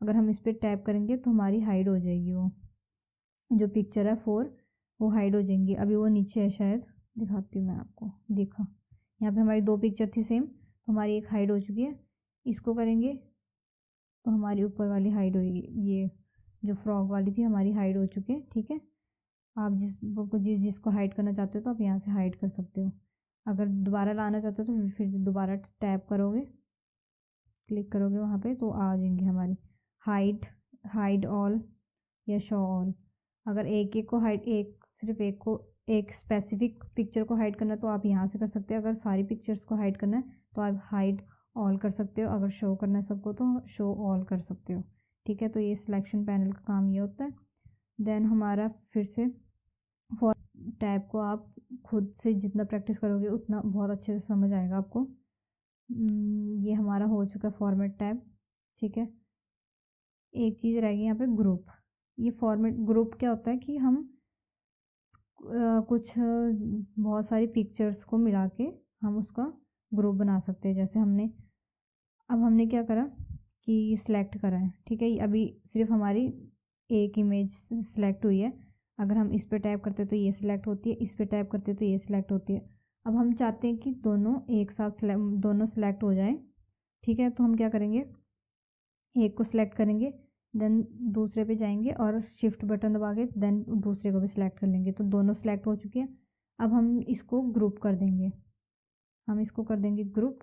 अगर हम इस पर टैप करेंगे तो हमारी हाइड हो जाएगी, वो जो पिक्चर है 4 वो हाइड हो जाएंगी। अभी वो नीचे है शायद, दिखाती हूँ मैं आपको। देखा यहाँ पे हमारी 2 पिक्चर थी सेम, तो हमारी एक हाइड हो चुकी है। इसको करेंगे तो हमारी ऊपर वाली हाइड होगी, ये जो फ्रॉग वाली थी हमारी हाइड हो चुकी है। ठीक है, आप जिसको हाइड करना चाहते हो तो आप यहाँ से हाइड कर सकते हो। अगर दोबारा लाना चाहते हो तो फिर दोबारा टैप करोगे, क्लिक करोगे वहाँ पे तो आ जाएंगे हमारी हाइड ऑल या शो ऑल। अगर सिर्फ एक स्पेसिफिक पिक्चर को हाइड करना है तो आप यहाँ से कर सकते हो। अगर सारी पिक्चर्स को हाइड करना है तो आप हाइड ऑल कर सकते हो। अगर शो करना है सबको तो शो ऑल कर सकते हो। ठीक है, तो ये सिलेक्शन पैनल का काम ये होता है। देन हमारा फिर से फॉर टैब को आप खुद से जितना प्रैक्टिस करोगे उतना बहुत अच्छे से समझ आएगा आपको। ये हमारा हो चुका है फॉर्मेट टैब। ठीक है, एक चीज़ रह गई यहाँ पे ग्रुप। ये फॉर्मेट ग्रुप क्या होता है कि हम कुछ बहुत सारी पिक्चर्स को मिला के हम उसका ग्रुप बना सकते हैं। जैसे हमने क्या करा कि सिलेक्ट करा है, ठीक है। अभी सिर्फ हमारी एक इमेज सिलेक्ट हुई है। अगर हम इस पर टैप करते हैं तो ये सिलेक्ट होती है, इस पर टैप करते हैं तो ये सिलेक्ट होती है। अब हम चाहते हैं कि दोनों एक साथ दोनों सिलेक्ट हो जाएं, ठीक है। तो हम क्या करेंगे, एक को सिलेक्ट करेंगे, देन दूसरे पे जाएंगे और शिफ्ट बटन दबा के देन दूसरे को भी सिलेक्ट कर लेंगे, तो दोनों सिलेक्ट हो चुके हैं। अब हम इसको ग्रुप कर देंगे, हम इसको कर देंगे ग्रुप।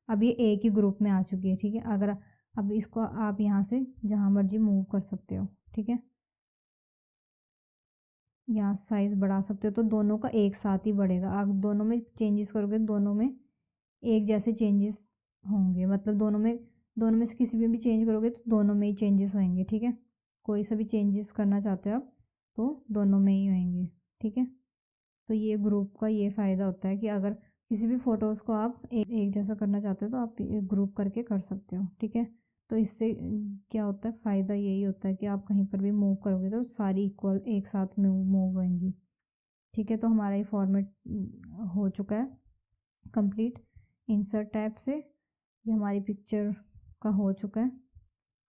अब ये एक ही ग्रुप में आ चुकी है, ठीक है। अगर अब इसको आप यहाँ से जहाँ मर्जी मूव कर सकते हो, ठीक है। यहाँ साइज बढ़ा सकते हो, तो दोनों का एक साथ ही बढ़ेगा। आप दोनों में चेंजेस करोगे, दोनों में एक जैसे चेंजेस होंगे, मतलब दोनों में से किसी में भी चेंज करोगे तो दोनों में ही चेंजेस होंगे, ठीक है। कोई सा भी चेंजेस करना चाहते हो आप तो दोनों में ही होंगे, ठीक है। तो ये ग्रुप का ये फ़ायदा होता है कि अगर किसी भी फ़ोटोज़ को आप एक जैसा करना चाहते हो तो आप ग्रुप करके कर सकते हो, ठीक है। तो इससे क्या होता है, फ़ायदा यही होता है कि आप कहीं पर भी मूव करोगे तो सारी इक्वल एक साथ मूव होंगी, ठीक है। तो हमारा ये फॉर्मेट हो चुका है कंप्लीट। इंसर्ट टैब से ये हमारी पिक्चर का हो चुका है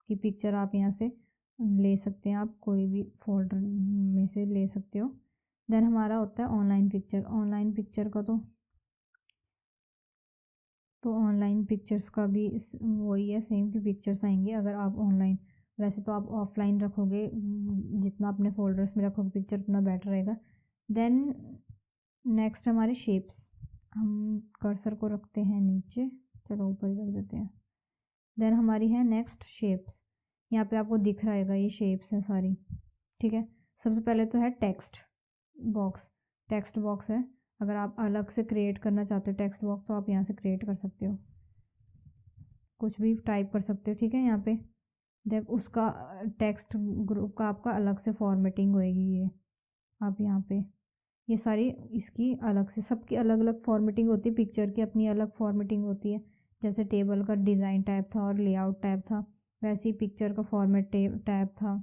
कि पिक्चर आप यहाँ से ले सकते हैं, आप कोई भी फोल्डर में से ले सकते हो। देन हमारा होता है ऑनलाइन पिक्चर। ऑनलाइन पिक्चर का तो ऑनलाइन पिक्चर्स का भी वही है सेम कि पिक्चर्स आएंगे। अगर आप ऑनलाइन, वैसे तो आप ऑफलाइन रखोगे, जितना अपने फोल्डर्स में रखोगे पिक्चर उतना बेटर रहेगा। देन नेक्स्ट हमारे शेप्स, हम कर्सर को रखते हैं नीचे, चलो ऊपर ही रख देते हैं। देन हमारी है नेक्स्ट शेप्स। यहाँ पे आपको दिख रहेगा ये शेप्स हैं सारी, ठीक है। सबसे पहले तो है टेक्स्ट बॉक्स है। अगर आप अलग से क्रिएट करना चाहते हो टेक्स्ट बॉक्स तो आप यहाँ से क्रिएट कर सकते हो, कुछ भी टाइप कर सकते हो, ठीक है। यहाँ पे जब उसका टेक्स्ट ग्रुप का आपका अलग से फॉर्मेटिंग होएगी, ये आप यहाँ पे ये सारी इसकी अलग से, सबकी अलग अलग फॉर्मेटिंग होती है। पिक्चर की अपनी अलग फॉर्मेटिंग होती है, जैसे टेबल का डिज़ाइन टैब था और लेआउट टैब था, वैसे ही पिक्चर का फॉर्मेट टैब था।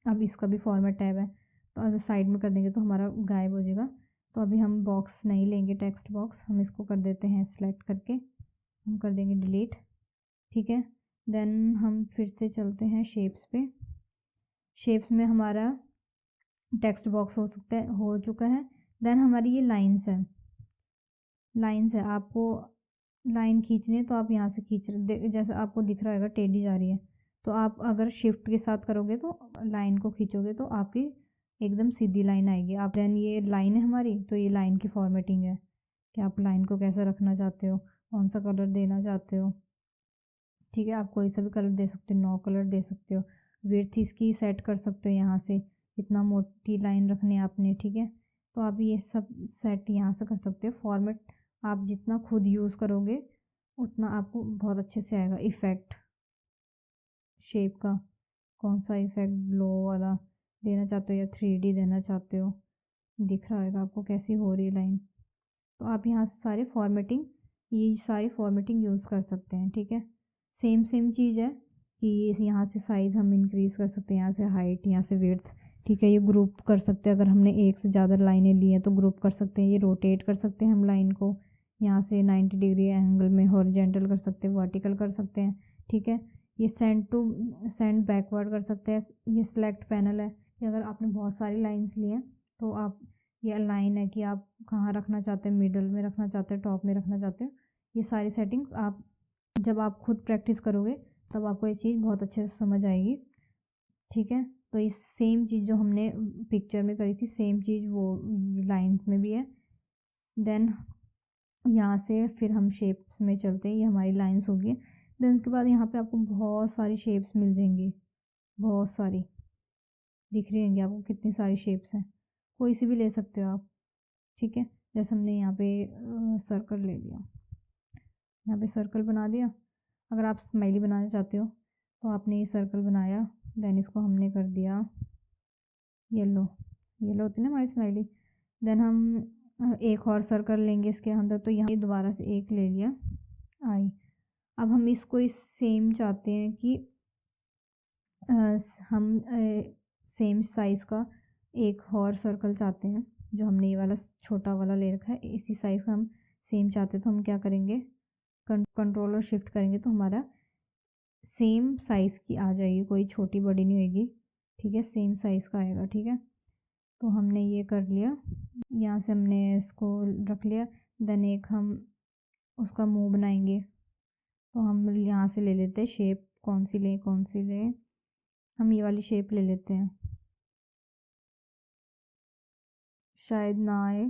अब इसका भी फॉर्मेट टैब है, तो अगर साइड में कर देंगे तो हमारा गायब हो जाएगा। तो अभी हम बॉक्स नहीं लेंगे, टेक्स्ट बॉक्स हम इसको कर देते हैं सिलेक्ट करके, हम कर देंगे डिलीट, ठीक है। देन हम फिर से चलते हैं शेप्स पे। शेप्स में हमारा टेक्स्ट बॉक्स हो चुका है। देन हमारी ये लाइंस है, आपको लाइन खींचनी है तो आप यहाँ से जैसे आपको दिख रहा होगा टेढ़ी जा रही है, तो आप अगर शिफ्ट के साथ करोगे तो लाइन को खींचोगे तो आपकी एकदम सीधी लाइन आएगी। आप देन ये लाइन है हमारी, तो ये लाइन की फॉर्मेटिंग है कि आप लाइन को कैसे रखना चाहते हो, कौन सा कलर देना चाहते हो, ठीक है। आप कोई सा भी कलर दे सकते हो, 9 कलर दे सकते हो। विड्थ इसकी सेट कर सकते हो, यहाँ से इतना मोटी लाइन रखनी है आपने, ठीक है। तो आप ये सब सेट यहाँ से कर सकते हो। फॉर्मेट आप जितना खुद यूज़ करोगे उतना आपको बहुत अच्छे से आएगा। इफ़ेक्ट शेप का कौन सा इफ़ेक्ट, ग्लो वाला देना चाहते हो या 3D देना चाहते हो, दिख रहा होगा आपको कैसी हो रही है लाइन। तो आप यहाँ से ये सारी फॉर्मेटिंग यूज़ कर सकते हैं, ठीक है। सेम चीज़ है कि यहाँ से साइज़ हम इंक्रीज़ कर सकते हैं, यहाँ से हाइट, यहाँ से विड्थ, ठीक है। ये ग्रुप कर सकते हैं, अगर हमने एक से ज़्यादा लाइनें ली हैं तो ग्रुप कर सकते हैं। ये रोटेट कर सकते हैं हम लाइन को, यहाँ से 90 डिग्री एंगल में हॉरिजेंटल कर सकते हैं, वर्टिकल कर सकते हैं, ठीक है। ये सेंड बैकवर्ड कर सकते हैं। ये सिलेक्ट पैनल है कि अगर आपने बहुत सारी लाइन्स ली हैं तो आप, ये लाइन है कि आप कहाँ रखना चाहते हैं, मिडल में रखना चाहते हैं, टॉप में रखना चाहते हैं। ये सारी सेटिंग्स आप जब आप खुद प्रैक्टिस करोगे तब आपको ये चीज़ बहुत अच्छे से समझ आएगी, ठीक है। तो इस सेम चीज़ जो हमने पिक्चर में करी थी सेम चीज़ वो लाइन में भी है। देन यहाँ से फिर हम शेप्स में चलते हैं, ये हमारी लाइंस होगी। देन उसके बाद यहाँ पे आपको बहुत सारी शेप्स मिल जाएंगी, बहुत सारी दिख रही होंगी आपको, कितनी सारी शेप्स हैं, कोई सी भी ले सकते हो आप, ठीक है। जैसे हमने यहाँ पे सर्कल ले लिया, यहाँ पे सर्कल बना दिया। अगर आप स्माइली बनाना चाहते हो तो आपने ये सर्कल बनाया, देन इसको हमने कर दिया येलो होती है ना हमारी स्माइली। देन हम एक और सर्कल लेंगे इसके अंदर, तो यहाँ दोबारा से एक ले लिया आई। अब हम इसको इस सेम चाहते हैं कि हम सेम साइज़ का एक और सर्कल चाहते हैं, जो हमने ये वाला छोटा वाला ले रखा है इसी साइज़ का हम सेम चाहते हैं। तो हम क्या करेंगे, कंट्रोल और शिफ्ट करेंगे तो हमारा सेम साइज़ की आ जाएगी, कोई छोटी बड़ी नहीं होगी, ठीक है, सेम साइज़ का आएगा, ठीक है। तो हमने ये कर लिया, यहाँ से हमने इसको रख लिया। देन एक हम उसका मुंह बनाएंगे, तो हम यहाँ से ले लेते हैं शेप, कौन सी लें, हम ये वाली शेप ले लेते हैं, शायद ना आए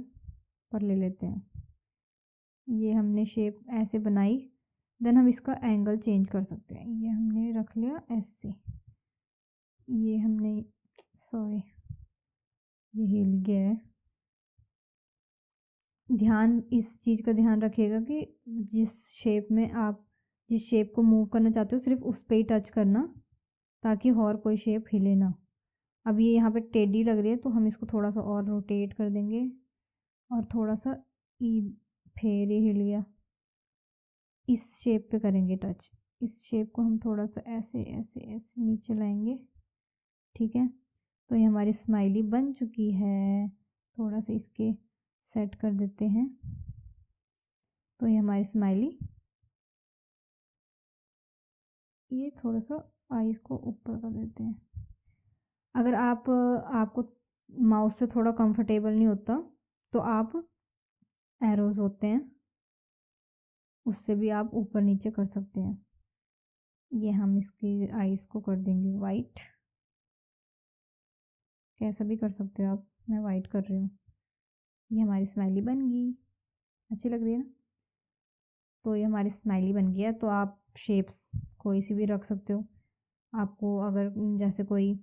पर ले लेते हैं। ये हमने शेप ऐसे बनाई, देन हम इसका एंगल चेंज कर सकते हैं। ये हमने रख लिया ऐसे, ये हमने सॉरी ये हिल गया है। ध्यान इस चीज़ का ध्यान रखिएगा कि जिस शेप को मूव करना चाहते हो सिर्फ उस पे ही टच करना, ताकि और कोई शेप हिले ना। अब ये यहाँ पे टेढ़ी लग रही है तो हम इसको थोड़ा सा और रोटेट कर देंगे और थोड़ा सा फिर ये हिल गया। इस शेप पे करेंगे टच, इस शेप को हम थोड़ा सा ऐसे ऐसे ऐसे नीचे लाएंगे, ठीक है। तो ये हमारी स्माइली बन चुकी है। थोड़ा सा इसके सेट कर देते हैं, तो ये हमारी स्माइली, ये थोड़ा सा आईज को ऊपर कर देते हैं। अगर आपको माउस से थोड़ा कंफर्टेबल नहीं होता तो आप एरोज होते हैं उससे भी आप ऊपर नीचे कर सकते हैं। ये हम इसकी आईज को कर देंगे वाइट, कैसा भी कर सकते हो आप, मैं वाइट कर रही हूँ। ये हमारी स्माइली बन गई, अच्छी लग रही है ना। तो ये हमारी स्माइली बन गई है। तो आप शेप्स कोई सी भी रख सकते हो। आपको अगर जैसे कोई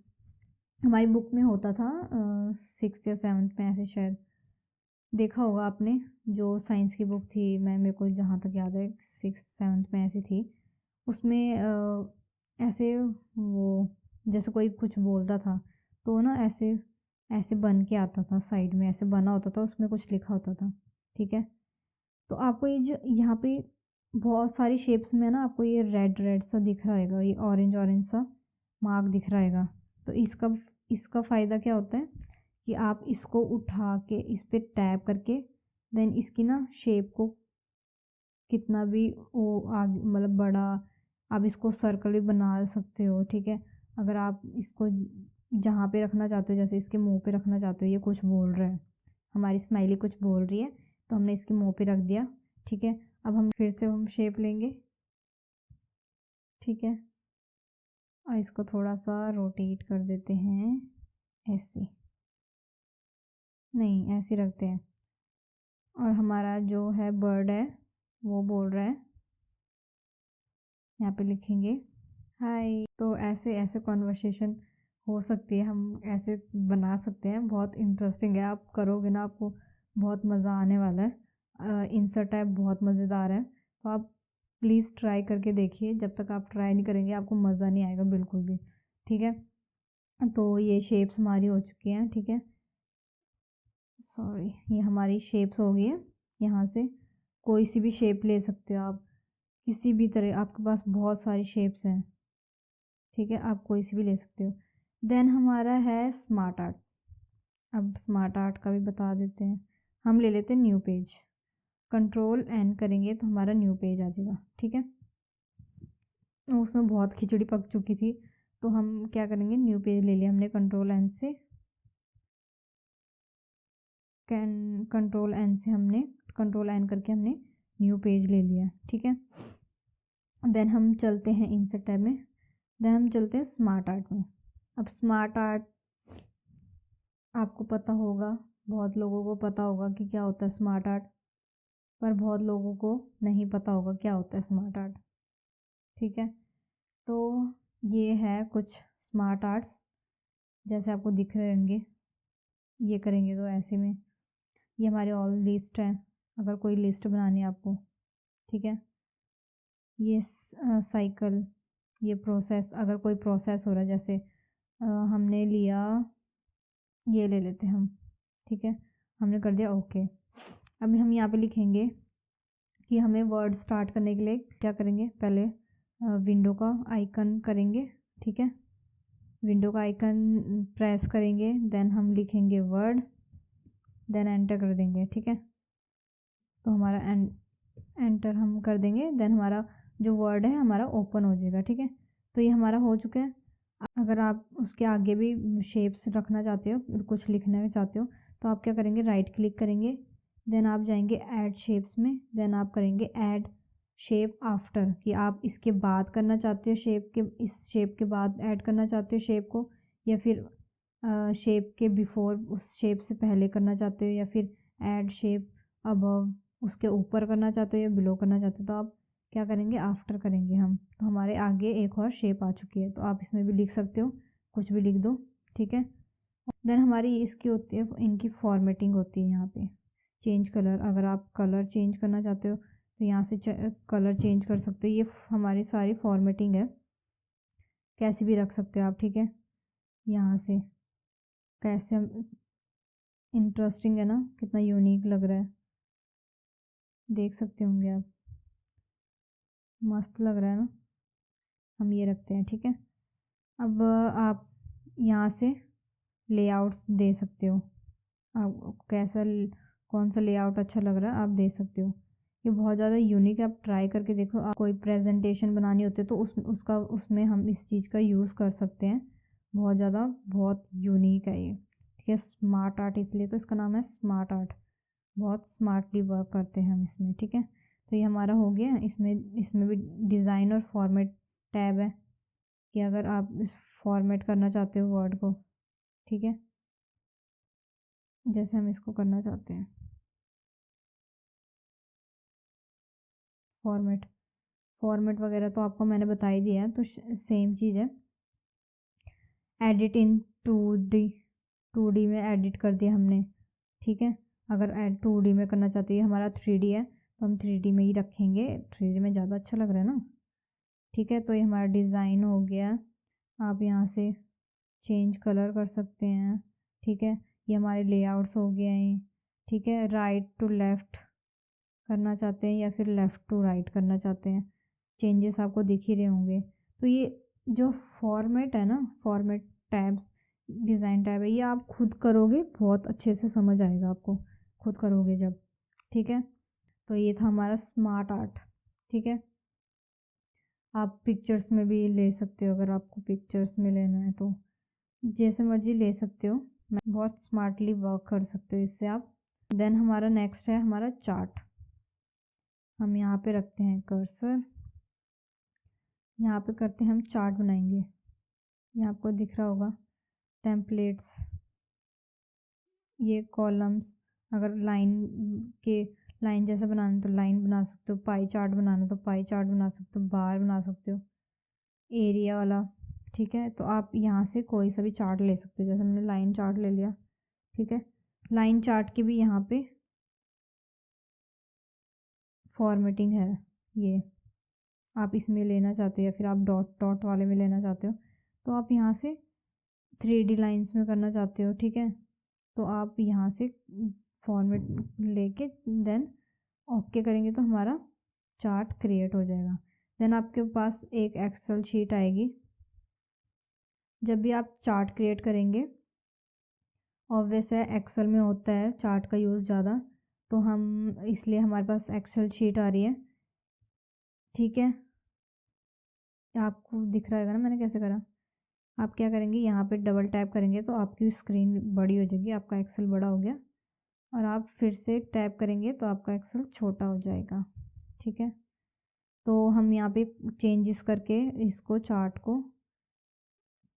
हमारी बुक में होता था 6th या 7th में, ऐसे शायद देखा होगा आपने, जो साइंस की बुक थी, मेरे को जहाँ तक याद है 6th 7th में ऐसी थी। उसमें ऐसे वो जैसे कोई कुछ बोलता था तो ना ऐसे ऐसे बन के आता था, साइड में ऐसे बना होता था, उसमें कुछ लिखा होता था, ठीक है। तो आपको ये जो यहाँ पे बहुत सारी शेप्स में ना आपको ये रेड रेड सा दिख रहा है, ये ऑरेंज ऑरेंज सा मार्क दिख रहा है। तो इसका फ़ायदा क्या होता है कि आप इसको उठा के इस पर टैप करके देन इसकी ना शेप को कितना भी वो आगे मतलब बड़ा, आप इसको सर्कल भी बना सकते हो, ठीक है। अगर आप इसको जहाँ पे रखना चाहते हो, जैसे इसके मुंह पे रखना चाहते हो, ये कुछ बोल रहा है, हमारी स्माइली कुछ बोल रही है, तो हमने इसके मुंह पे रख दिया, ठीक है। अब हम फिर से हम शेप लेंगे, ठीक है, और इसको थोड़ा सा रोटेट कर देते हैं, ऐसे नहीं ऐसे रखते हैं। और हमारा जो है बर्ड है वो बोल रहा है, यहाँ पे लिखेंगे हाय। तो ऐसे ऐसे कॉन्वर्सेशन हो सकती है, हम ऐसे बना सकते हैं। बहुत इंटरेस्टिंग है, आप करोगे ना आपको बहुत मज़ा आने वाला है। इंसर्ट ऐप बहुत मज़ेदार है, तो आप प्लीज़ ट्राई करके देखिए। जब तक आप ट्राई नहीं करेंगे आपको मज़ा नहीं आएगा बिल्कुल भी, ठीक है। तो ये शेप्स हमारी हो चुकी हैं, ठीक है, सॉरी, ये हमारी शेप्स हो गई है। यहाँ से कोई सी भी शेप ले सकते हो आप, किसी भी तरह, आपके पास बहुत सारी शेप्स हैं, ठीक है, आप कोई सी भी ले सकते हो। देन हमारा है स्मार्ट आर्ट। अब स्मार्ट आर्ट का भी बता देते हैं। हम ले लेते हैं न्यू पेज, कंट्रोल एन करेंगे तो हमारा न्यू पेज आ जाएगा, ठीक है। उसमें बहुत खिचड़ी पक चुकी थी, तो हम क्या करेंगे, न्यू पेज ले लिया हमने, कंट्रोल एन से हमने कंट्रोल एन करके हमने न्यू पेज ले लिया, ठीक है। देन हम चलते हैं इंसर्ट टैब में, देन हम चलते हैं स्मार्ट आर्ट में। अब स्मार्ट आर्ट आपको पता होगा, बहुत लोगों को पता होगा कि क्या होता है स्मार्ट आर्ट, पर बहुत लोगों को नहीं पता होगा क्या होता है स्मार्ट आर्ट, ठीक है। तो ये है कुछ स्मार्ट आर्ट्स, जैसे आपको दिख रहे होंगे। ये करेंगे तो ऐसे में, ये हमारे ऑल लिस्ट है, अगर कोई लिस्ट बनानी है आपको, ठीक है। ये साइकिल, ये प्रोसेस, अगर कोई प्रोसेस हो रहा है, जैसे हमने लिया, ये ले लेते हैं हम, ठीक है, हमने कर दिया ओके। अभी हम यहाँ पे लिखेंगे कि हमें वर्ड स्टार्ट करने के लिए क्या करेंगे, पहले विंडो का आइकन करेंगे, ठीक है, विंडो का आइकन प्रेस करेंगे, देन हम लिखेंगे वर्ड, देन एंटर कर देंगे, ठीक है। तो हमारा एंटर हम कर देंगे, देन हमारा जो वर्ड है हमारा ओपन हो जाएगा। ठीक है, तो ये हमारा हो चुका है। अगर आप उसके आगे भी शेप्स रखना चाहते हो, कुछ लिखना चाहते हो, तो आप क्या करेंगे, राइट क्लिक करेंगे, देन आप जाएंगे ऐड शेप्स में, देन आप करेंगे ऐड शेप आफ्टर, कि आप इसके बाद करना चाहते हो शेप के, इस शेप के बाद ऐड करना चाहते हो शेप को, या फिर शेप के बिफोर, उस शेप से पहले करना चाहते हो, या फिर ऐड शेप अबव, उसके ऊपर करना चाहते हो या बिलो करना चाहते हो, तो आप क्या करेंगे, आफ्टर करेंगे हम। तो हमारे आगे एक और शेप आ चुकी है, तो आप इसमें भी लिख सकते हो, कुछ भी लिख दो। ठीक है, देन हमारी इसकी होती है, इनकी फॉर्मेटिंग होती है यहाँ पे, चेंज कलर। अगर आप कलर चेंज करना चाहते हो तो यहाँ से कलर चेंज कर सकते हो। ये हमारी सारी फॉर्मेटिंग है, कैसे भी रख सकते हो आप। ठीक है, यहाँ से कैसे हम, इंटरेस्टिंग है ना, कितना यूनिक लग रहा है, देख सकते होंगे आप, मस्त लग रहा है ना। हम ये रखते हैं। ठीक है, अब आप यहाँ से लेआउट्स दे सकते हो, आप कैसा, कौन सा लेआउट अच्छा लग रहा है आप दे सकते हो। ये बहुत ज़्यादा यूनिक है, आप ट्राई करके देखो। आप कोई प्रेजेंटेशन बनानी होती है तो उसमें हम इस चीज़ का यूज़ कर सकते हैं। बहुत यूनिक है ये। ठीक है, स्मार्ट आर्ट, इसलिए तो इसका नाम है स्मार्ट आर्ट। बहुत स्मार्टली वर्क करते हैं हम इसमें। ठीक है, तो ये हमारा हो गया। इसमें भी डिज़ाइन और फॉर्मेट टैब है, कि अगर आप इस फॉर्मेट करना चाहते हो वर्ड को, ठीक है, जैसे हम इसको करना चाहते हैं फॉर्मेट वगैरह तो आपको मैंने बता ही दिया है, तो सेम चीज़ है। एडिट इन 2D में एडिट कर दिया हमने। ठीक है, अगर 2D में करना चाहते हो, ये हमारा 3D है तो हम 3D में ही रखेंगे, 3D में ज़्यादा अच्छा लग रहा है ना। ठीक है, तो ये हमारा डिज़ाइन हो गया। आप यहाँ से चेंज कलर कर सकते हैं। ठीक है, ये हमारे लेआउट्स हो गए हैं। ठीक है, राइट टू लेफ़्ट करना चाहते हैं या फिर लेफ़्ट टू राइट करना चाहते हैं, चेंजेस आपको दिख ही रहे होंगे। तो ये जो फॉर्मेट है ना, फॉर्मेट टैब्स, डिज़ाइन टैब है, ये आप खुद करोगे बहुत अच्छे से समझ आएगा आपको, खुद करोगे जब। ठीक है, तो ये था हमारा स्मार्ट आर्ट। ठीक है, आप पिक्चर्स में भी ले सकते हो, अगर आपको पिक्चर्स में लेना है तो जैसे मर्जी ले सकते हो। बहुत स्मार्टली वर्क कर सकते हो इससे आप। देन हमारा नेक्स्ट है हमारा चार्ट। हम यहाँ पे रखते हैं कर्सर, यहाँ पे करते हैं, हम चार्ट बनाएंगे। ये आपको दिख रहा होगा, टेम्पलेट्स, ये कॉलम्स। अगर लाइन जैसा बनाना तो लाइन बना सकते हो, पाई चार्ट बनाना तो पाई चार्ट बना सकते हो, बार बना सकते हो, एरिया वाला। ठीक है, तो आप यहाँ से कोई सा भी चार्ट ले सकते हो, जैसे हमने लाइन चार्ट ले लिया। ठीक है, लाइन चार्ट की भी यहाँ पे फॉर्मेटिंग है। ये आप इसमें लेना चाहते हो या फिर आप डॉट डॉट वाले में लेना चाहते हो, तो आप यहाँ से 3D लाइंस में करना चाहते हो। ठीक है, तो आप यहाँ से फॉर्मेट लेके देन ओके करेंगे तो हमारा चार्ट क्रिएट हो जाएगा। देन आपके पास एक एक्सेल शीट आएगी। जब भी आप चार्ट क्रिएट करेंगे, ऑब्वियस है एक्सेल में होता है चार्ट का यूज़ ज़्यादा, तो हम इसलिए हमारे पास एक्सेल शीट आ रही है। ठीक है, आपको दिख रहा है ना मैंने कैसे करा। आप क्या करेंगे, यहाँ पे डबल टैप करेंगे तो आपकी स्क्रीन बड़ी हो जाएगी, आपका एक्सेल बड़ा हो गया। और आप फिर से टैप करेंगे तो आपका एक्सेल छोटा हो जाएगा। ठीक है, तो हम यहाँ पे चेंजेस करके इसको चार्ट को,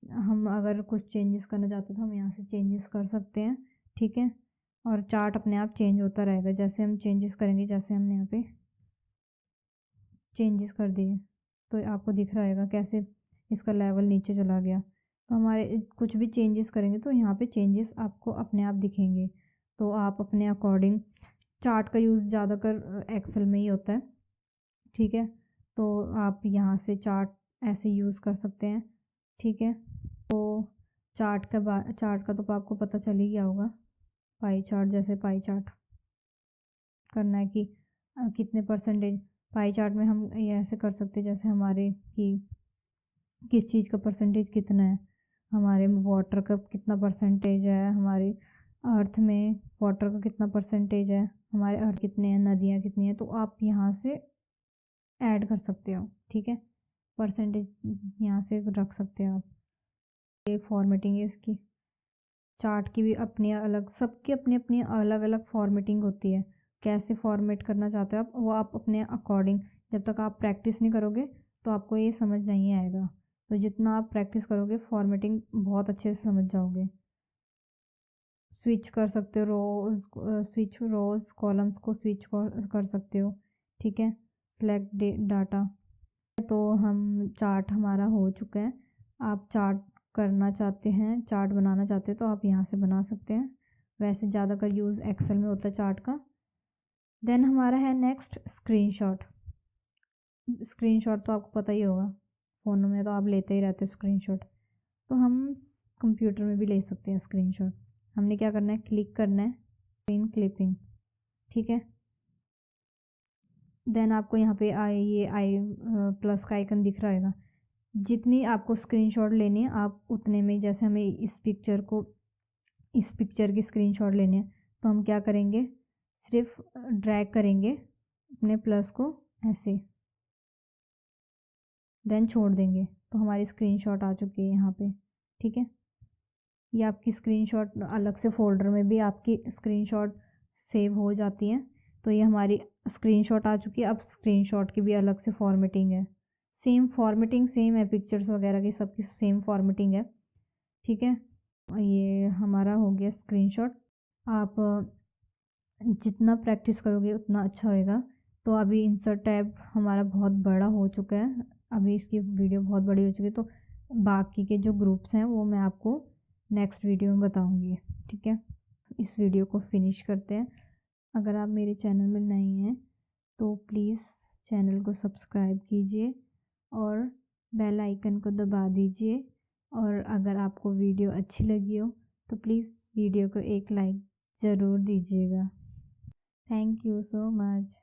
हम अगर कुछ चेंजेस करना चाहते हो तो हम यहाँ से चेंजेस कर सकते हैं। ठीक है, और चार्ट अपने आप चेंज होता रहेगा जैसे हम चेंजेस करेंगे। जैसे हमने यहाँ पे चेंजेस कर दिए तो आपको दिख रहा है कैसे इसका लेवल नीचे चला गया। तो हमारे कुछ भी चेंजेस करेंगे तो यहाँ पे चेंजेस आपको अपने आप दिखेंगे। तो आप अपने अकॉर्डिंग, चार्ट का यूज़ ज़्यादातर एक्सेल में ही होता है। ठीक है, तो आप यहाँ से चार्ट ऐसे यूज़ कर सकते हैं। ठीक है, तो चार्ट का तो आपको पता चल ही गया होगा। पाई चार्ट, जैसे पाई चार्ट करना है कि कितने परसेंटेज, पाई चार्ट में हम ये ऐसे कर सकते हैं जैसे हमारे कि किस चीज़ का परसेंटेज कितना है, हमारे वाटर का कितना परसेंटेज है, हमारे अर्थ में वाटर का कितना परसेंटेज है। हमारे अर्थ कितने हैं, नदियाँ कितनी हैं, तो आप यहाँ से ऐड कर सकते हो। ठीक है, परसेंटेज यहाँ से रख सकते हो आप। ये फॉर्मेटिंग है इसकी। चार्ट की भी अपनी अलग, सबकी अपनी अपनी अलग अलग फॉर्मेटिंग होती है। कैसे फॉर्मेट करना चाहते हो आप, वो आप अपने अकॉर्डिंग, जब तक आप प्रैक्टिस नहीं करोगे तो आपको ये समझ नहीं आएगा। तो जितना आप प्रैक्टिस करोगे फॉर्मेटिंग बहुत अच्छे से समझ जाओगे। स्विच कर सकते हो स्विच रोज कॉलम्स को स्विच कर सकते हो। ठीक है, सिलेक्ट डाटा। तो हम चार्ट हमारा हो चुका है। आप चार्ट करना चाहते हैं, चार्ट बनाना चाहते हैं तो आप यहाँ से बना सकते हैं। वैसे ज़्यादातर यूज़ एक्सेल में होता है चार्ट का। देन हमारा है नेक्स्ट स्क्रीनशॉट। स्क्रीनशॉट तो आपको पता ही होगा, फ़ोनों में तो आप लेते ही रहते हो स्क्रीनशॉट। तो हम कंप्यूटर में भी ले सकते हैं स्क्रीनशॉट। हमने क्या करना है, क्लिक करना है स्क्रीन क्लिपिंग। ठीक है, देन आपको यहाँ पे आई प्लस का आइकन दिख रहा होगा। जितनी आपको स्क्रीनशॉट लेनी है आप उतने में, जैसे हमें इस पिक्चर की स्क्रीनशॉट लेनी है तो हम क्या करेंगे, सिर्फ ड्रैग करेंगे अपने प्लस को ऐसे, देन छोड़ देंगे तो हमारी स्क्रीनशॉट आ चुकी है यहाँ पे। ठीक है, ये आपकी स्क्रीनशॉट अलग से फोल्डर में भी आपकी स्क्रीनशॉट सेव हो जाती है। तो ये हमारी स्क्रीनशॉट आ चुकी है। अब स्क्रीनशॉट की भी अलग से फॉर्मेटिंग है, सेम फॉर्मेटिंग सेम है, पिक्चर्स वगैरह की सबकी सेम फॉर्मेटिंग है। ठीक है, ये हमारा हो गया स्क्रीनशॉट। आप जितना प्रैक्टिस करोगे उतना अच्छा होएगा। तो अभी इंसर्ट टैब हमारा बहुत बड़ा हो चुका है, अभी इसकी वीडियो बहुत बड़ी हो चुकी है। तो बाकी के जो ग्रुप्स हैं वो मैं आपको नेक्स्ट वीडियो में बताऊंगी। ठीक है, इस वीडियो को फिनिश करते हैं। अगर आप मेरे चैनल में नए हैं तो प्लीज़ चैनल को सब्सक्राइब कीजिए और बेल आइकन को दबा दीजिए। और अगर आपको वीडियो अच्छी लगी हो तो प्लीज़ वीडियो को एक लाइक ज़रूर दीजिएगा। Thank you so much.